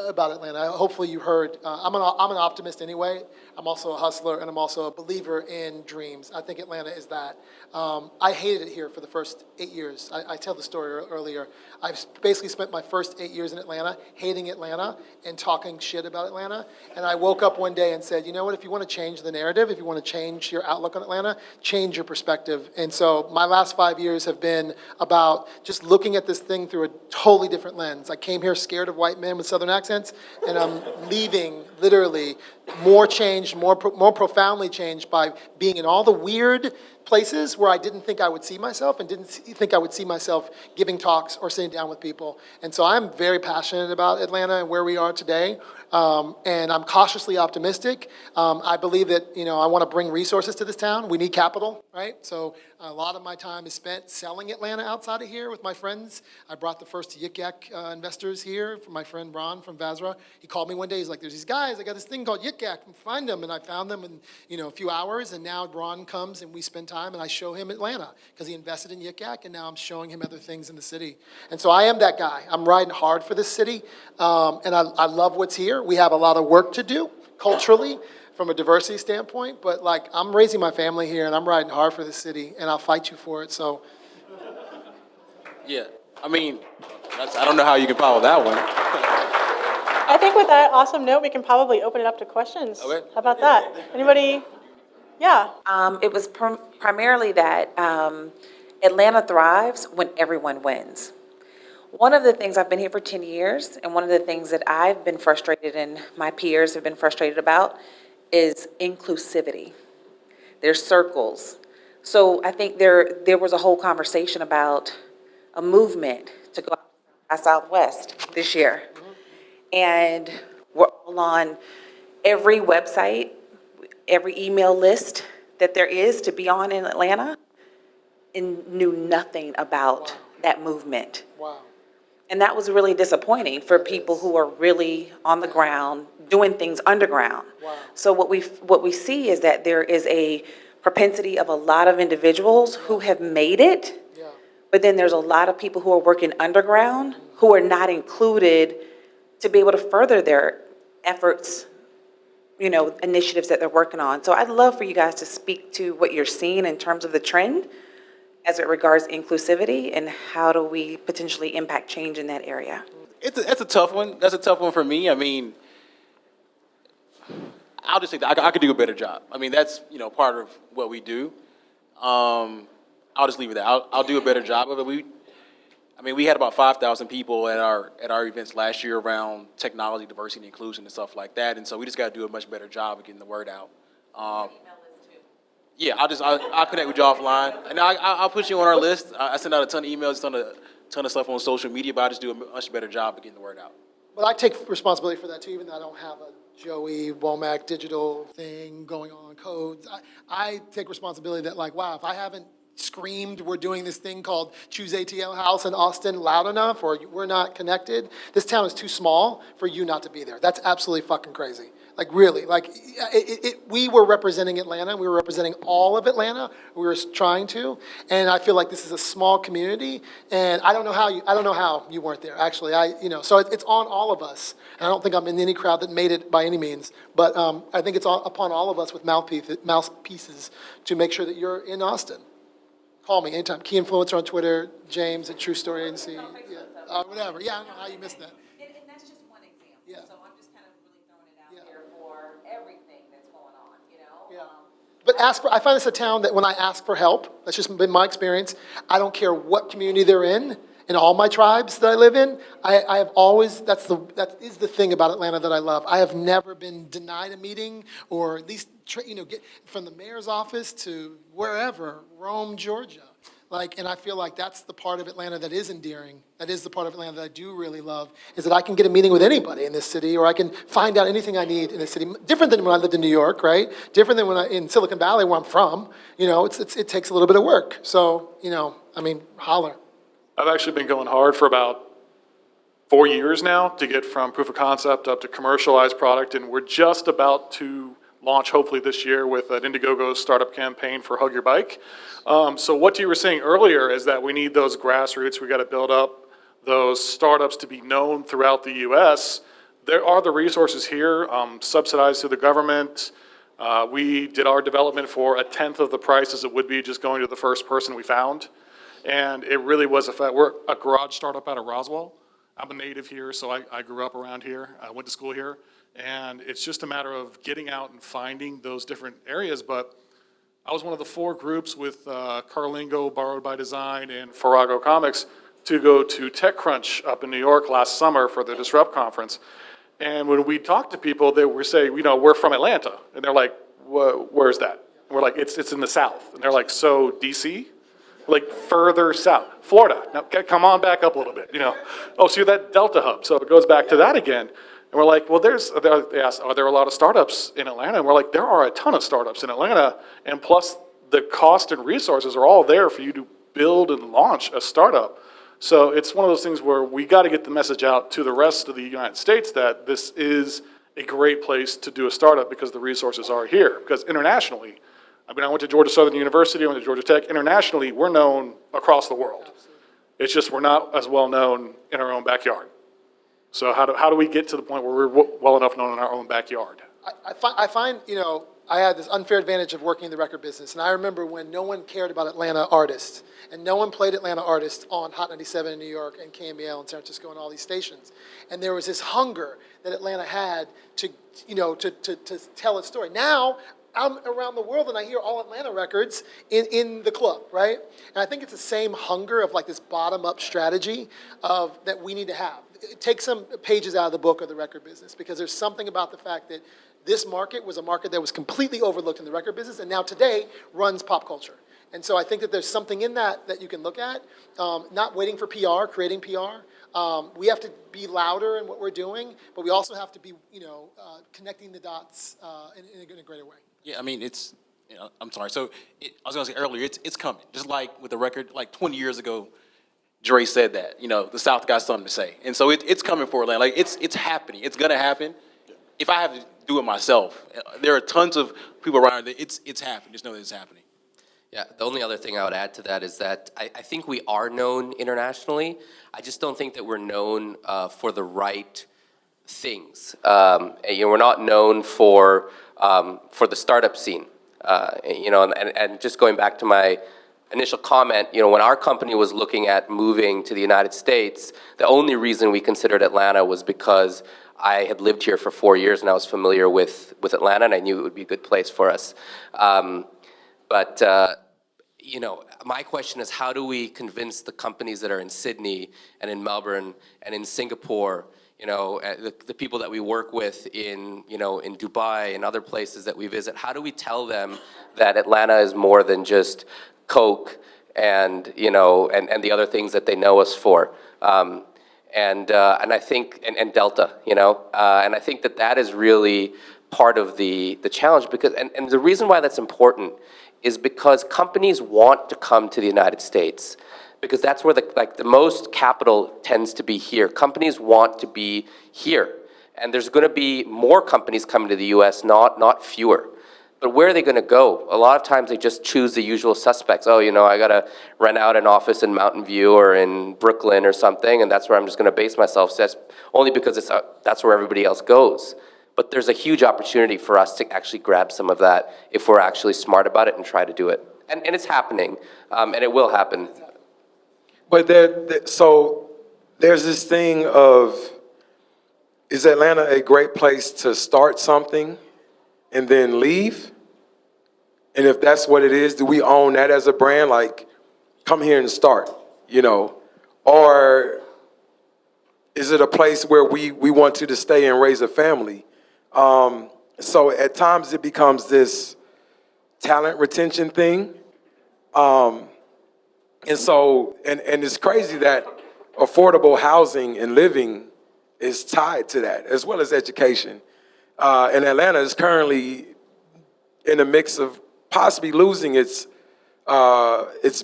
Speaker 3: about Atlanta. Hopefully you heard, I'm an optimist anyway. I'm also a hustler, and I'm also a believer in dreams. I think Atlanta is that. I hated it here for the first 8 years. I tell the story earlier. I've basically spent my first 8 years in Atlanta hating Atlanta and talking shit about Atlanta. And I woke up one day and said, you know what, if you want to change the narrative, if you want to change your outlook on Atlanta, change your perspective. And so my last 5 years have been about just looking at this thing through a totally different lens. I came here scared of white men with Southern accents, and I'm leaving literally more changed, more profoundly changed by being in all the weird places where I didn't think I would see myself and didn't think I would see myself giving talks or sitting down with people. And so I'm very passionate about Atlanta and where we are today. And I'm cautiously optimistic. I believe that, I want to bring resources to this town. We need capital, right? So a lot of my time is spent selling Atlanta outside of here with my friends. I brought the first Yik Yak investors here from my friend Ron from Vazra. He called me one day. He's like, there's these guys. I got this thing called Yik Yak. Find them. And I found them in, a few hours. And now Ron comes and we spend time and I show him Atlanta because he invested in Yik Yak. And now I'm showing him other things in the city. And so I am that guy. I'm riding hard for this city. And I love what's here. We have a lot of work to do culturally from a diversity standpoint, but I'm raising my family here and I'm riding hard for this city and I'll fight you for it, so.
Speaker 23: Yeah, I don't know how you can follow that one.
Speaker 1: I think with that awesome note, we can probably open it up to questions.
Speaker 23: Okay.
Speaker 1: How about that? Anybody? Yeah.
Speaker 6: It was primarily that Atlanta thrives when everyone wins. One of the things, I've been here for 10 years, and one of the things that I've been frustrated and my peers have been frustrated about is inclusivity. There's circles. So I think there was a whole conversation about a movement to go out Southwest this year. And we're all on every website, every email list that there is to be on in Atlanta, and knew nothing about that movement.
Speaker 3: Wow.
Speaker 6: And that was really disappointing for people who are really on the ground, doing things underground.
Speaker 3: Wow.
Speaker 6: So what we see is that there is a propensity of a lot of individuals who have made it, but then there's a lot of people who are working underground who are not included to be able to further their efforts initiatives that they're working on. So I'd love for you guys to speak to what you're seeing in terms of the trend as it regards inclusivity and how do we potentially impact change in that area.
Speaker 23: That's a tough one. That's a tough one for me. I mean, I'll just say that I could do a better job. I mean, that's part of what we do. I'll just leave it there. I'll do a better job of it. We had about 5,000 people at our events last year around technology, diversity, and inclusion and stuff like that. And so we just got to do a much better job of getting the word out. Yeah, I'll connect with you offline, and I'll put you on our list. I send out a ton of emails, a ton of stuff on social media, but I just do a much better job of getting the word out.
Speaker 3: But I take responsibility for that too, even though I don't have a Joey Womack digital thing going on, codes. I take responsibility that, like, wow, if I haven't screamed we're doing this thing called Choose ATL House in Austin loud enough, or we're not connected, this town is too small for you not to be there. That's absolutely fucking crazy. Like, really, like, we were representing Atlanta. We were representing all of Atlanta. We were trying to, and I feel like this is a small community, and I don't know how you weren't there. Actually, so it's on all of us. And I don't think I'm in any crowd that made it by any means, but I think it's upon all of us with mouthpieces to make sure that you're in Austin. Call me anytime. Key Influencer on Twitter, James at True Story Agency, whatever. Yeah, I don't know how you missed that.
Speaker 6: And that's just one example.
Speaker 3: Yeah.
Speaker 6: So I'm just kind of really throwing it out there for everything that's going on,
Speaker 3: Yeah. But I find this a town that when I ask for help, that's just been my experience, I don't care what community they're in all my tribes that I live in, I have always, that is the thing about Atlanta that I love. I have never been denied a meeting, or at least, get from the mayor's office to wherever, Rome, Georgia. And I feel like that's the part of Atlanta that is endearing. That is the part of Atlanta that I do really love, is that I can get a meeting with anybody in this city, or I can find out anything I need in this city. Different than when I lived in New York, right? Different than in Silicon Valley, where I'm from. It takes a little bit of work. So, holler.
Speaker 2: I've actually been going hard for about 4 years now to get from proof of concept up to commercialized product, and we're just about to launch hopefully this year with an Indiegogo startup campaign for Hug Your Bike. So what you were saying earlier is that we need those grassroots. We got to build up those startups to be known throughout the U.S. There are the resources here, subsidized through the government. We did our development for 1/10 of the price as it would be just going to the first person we found. And it really was a fact. We're a garage startup out of Roswell. I'm a native here, so I grew up around here. I went to school here. And it's just a matter of getting out and finding those different areas. But I was one of the 4 groups with Carlingo, Borrowed by Design, and Farrago Comics to go to TechCrunch up in New York last summer for the Disrupt conference. And when we talked to people, they were saying, we're from Atlanta. And they're like, where's that? And we're like, it's in the South. And they're like, so DC? Like further south, Florida. Now come on back up a little bit, Oh, so you're that Delta hub. So it goes back to that again. And we're like, well, they asked, are there a lot of startups in Atlanta? And we're like, there are a ton of startups in Atlanta. And plus the cost and resources are all there for you to build and launch a startup. So it's one of those things where we got to get the message out to the rest of the United States that this is a great place to do a startup because the resources are here. Because internationally, I went to Georgia Southern University, I went to Georgia Tech. Internationally, we're known across the world. It's just we're not as well known in our own backyard. So how do we get to the point where we're well enough known in our own backyard?
Speaker 3: I find, I had this unfair advantage of working in the record business. And I remember when no one cared about Atlanta artists, and no one played Atlanta artists on Hot 97 in New York and KMBL in San Francisco and all these stations. And there was this hunger that Atlanta had to tell its story. Now, I'm around the world and I hear all Atlanta records in the club, right? And I think it's the same hunger of this bottom-up strategy that we need to have. Take some pages out of the book of the record business, because there's something about the fact that this market was a market that was completely overlooked in the record business, and now today runs pop culture. And so I think that there's something in that you can look at, not waiting for PR, creating PR. We have to be louder in what we're doing, but we also have to be, connecting the dots in a greater way.
Speaker 23: Yeah, it's, I'm sorry. So I was going to say earlier, it's coming. Just like with the record, 20 years ago, Dre said that, the South got something to say. And so it's coming for Atlanta. It's happening. It's going to happen. If I have to do it myself, there are tons of people around there. It's happening. Just know that it's happening.
Speaker 5: Yeah, the only other thing I would add to that is that I think we are known internationally. I just don't think that we're known for the right things. We're not known for the startup scene. And just going back to my initial comment, when our company was looking at moving to the United States, the only reason we considered Atlanta was because I had lived here for 4 years and I was familiar with Atlanta and I knew it would be a good place for us. My question is, how do we convince the companies that are in Sydney and in Melbourne and in Singapore, the people that we work with in Dubai and other places that we visit, how do we tell them that Atlanta is more than just Coke and the other things that they know us for? And I think, and Delta, and I think that is really part of the challenge, because, and the reason why that's important is because companies want to come to the United States, because that's where the most capital tends to be here. Companies want to be here, and there's going to be more companies coming to the U.S., not fewer. But where are they going to go? A lot of times they just choose the usual suspects. Oh, I got to rent out an office in Mountain View or in Brooklyn or something, and that's where I'm just going to base myself. So that's only because that's where everybody else goes. But there's a huge opportunity for us to actually grab some of that if we're actually smart about it and try to do it. And it's happening, and it will happen.
Speaker 4: But so there's this thing of, is Atlanta a great place to start something and then leave? And if that's what it is, do we own that as a brand? Like, come here and start, Or is it a place where we want you to stay and raise a family? So at times it becomes this talent retention thing. And it's crazy that affordable housing and living is tied to that, as well as education. And Atlanta is currently in the mix of possibly losing its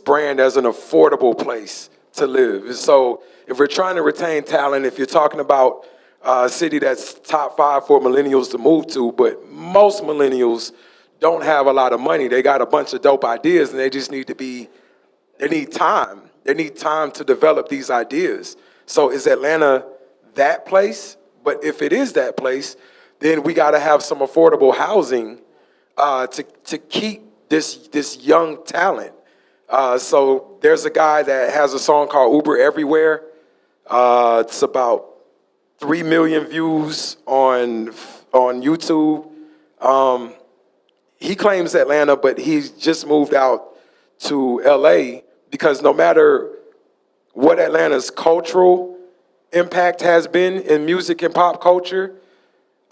Speaker 4: brand as an affordable place to live. And so if we're trying to retain talent, if you're talking about a city that's top 5 for millennials to move to, but most millennials don't have a lot of money. They got a bunch of dope ideas and they just need time. They need time to develop these ideas. So is Atlanta that place? But if it is that place, then we got to have some affordable housing to keep this young talent. So there's a guy that has a song called Uber Everywhere. It's about 3 million views on YouTube. He claims Atlanta, but he's just moved out to LA because no matter what Atlanta's cultural impact has been in music and pop culture,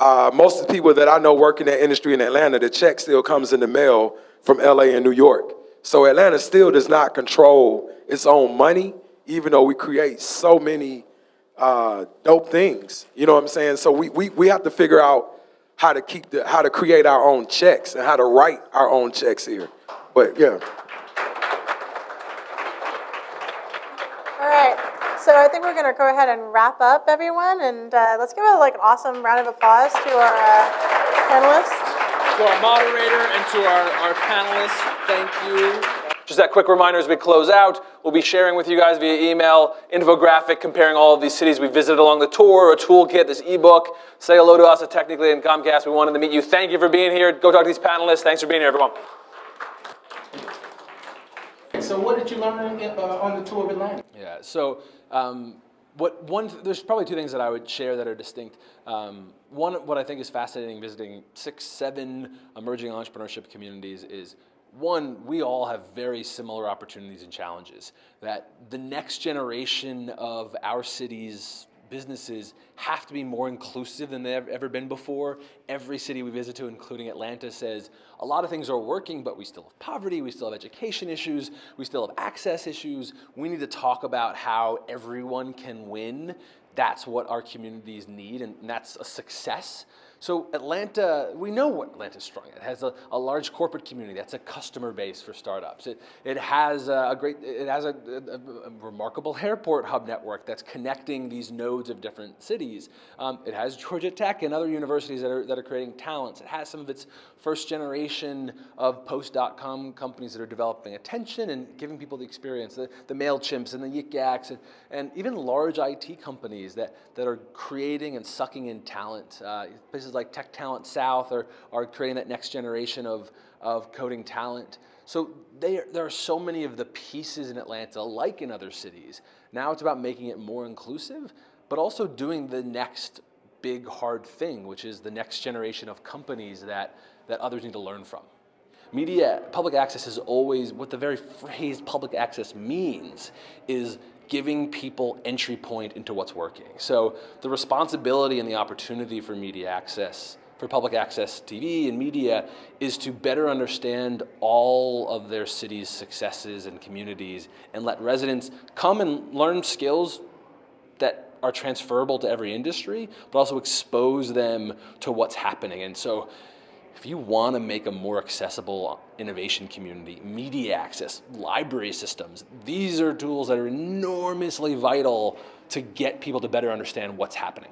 Speaker 4: most of the people that I know work in that industry in Atlanta, the check still comes in the mail from LA and New York. So Atlanta still does not control its own money, even though we create so many dope things. You know what I'm saying? So we have to figure out how to create our own checks and how to write our own checks here. But yeah.
Speaker 1: All right, so I think we're going to go ahead and wrap up, everyone, and let's give an awesome round of applause to our panelists.
Speaker 12: To our moderator and to our panelists, thank you. Just that quick reminder as we close out, we'll be sharing with you guys via email, infographic comparing all of these cities we visited along the tour, a toolkit, this ebook. Say hello to us at Technically and Comcast. We wanted to meet you. Thank you for being here. Go talk to these panelists. Thanks for being here, everyone.
Speaker 13: So what did you learn on the tour of Atlanta?
Speaker 12: Yeah, so there's probably 2 things that I would share that are distinct. One, what I think is fascinating visiting 6, 7 emerging entrepreneurship communities is, one, we all have very similar opportunities and challenges. That the next generation of our city's businesses have to be more inclusive than they've ever been before. Every city we visit to, including Atlanta, says a lot of things are working, but we still have poverty, we still have education issues, we still have access issues. We need to talk about how everyone can win. That's what our communities need, and that's a success. So Atlanta, we know what Atlanta's strong at. It has a large corporate community. That's a customer base for startups. It has a remarkable airport hub network that's connecting these nodes of different cities. It has Georgia Tech and other universities that are creating talents. It has some of its first generation of post.com companies that are developing attention and giving people the experience. The MailChimps and the Yik Yaks and even large IT companies that are creating and sucking in talent. Places like Tech Talent South are creating that next generation of coding talent. So there are so many of the pieces in Atlanta, like in other cities. Now it's about making it more inclusive, but also doing the next big hard thing, which is the next generation of companies that others need to learn from. Media, public access is always, what the very phrase public access means is giving people entry point into what's working. So the responsibility and the opportunity for media access, for public access TV and media, is to better understand all of their city's successes and communities and let residents come and learn skills that are transferable to every industry, but also expose them to what's happening. And so if you want to make a more accessible innovation community, media access, library systems, these are tools that are enormously vital to get people to better understand what's happening.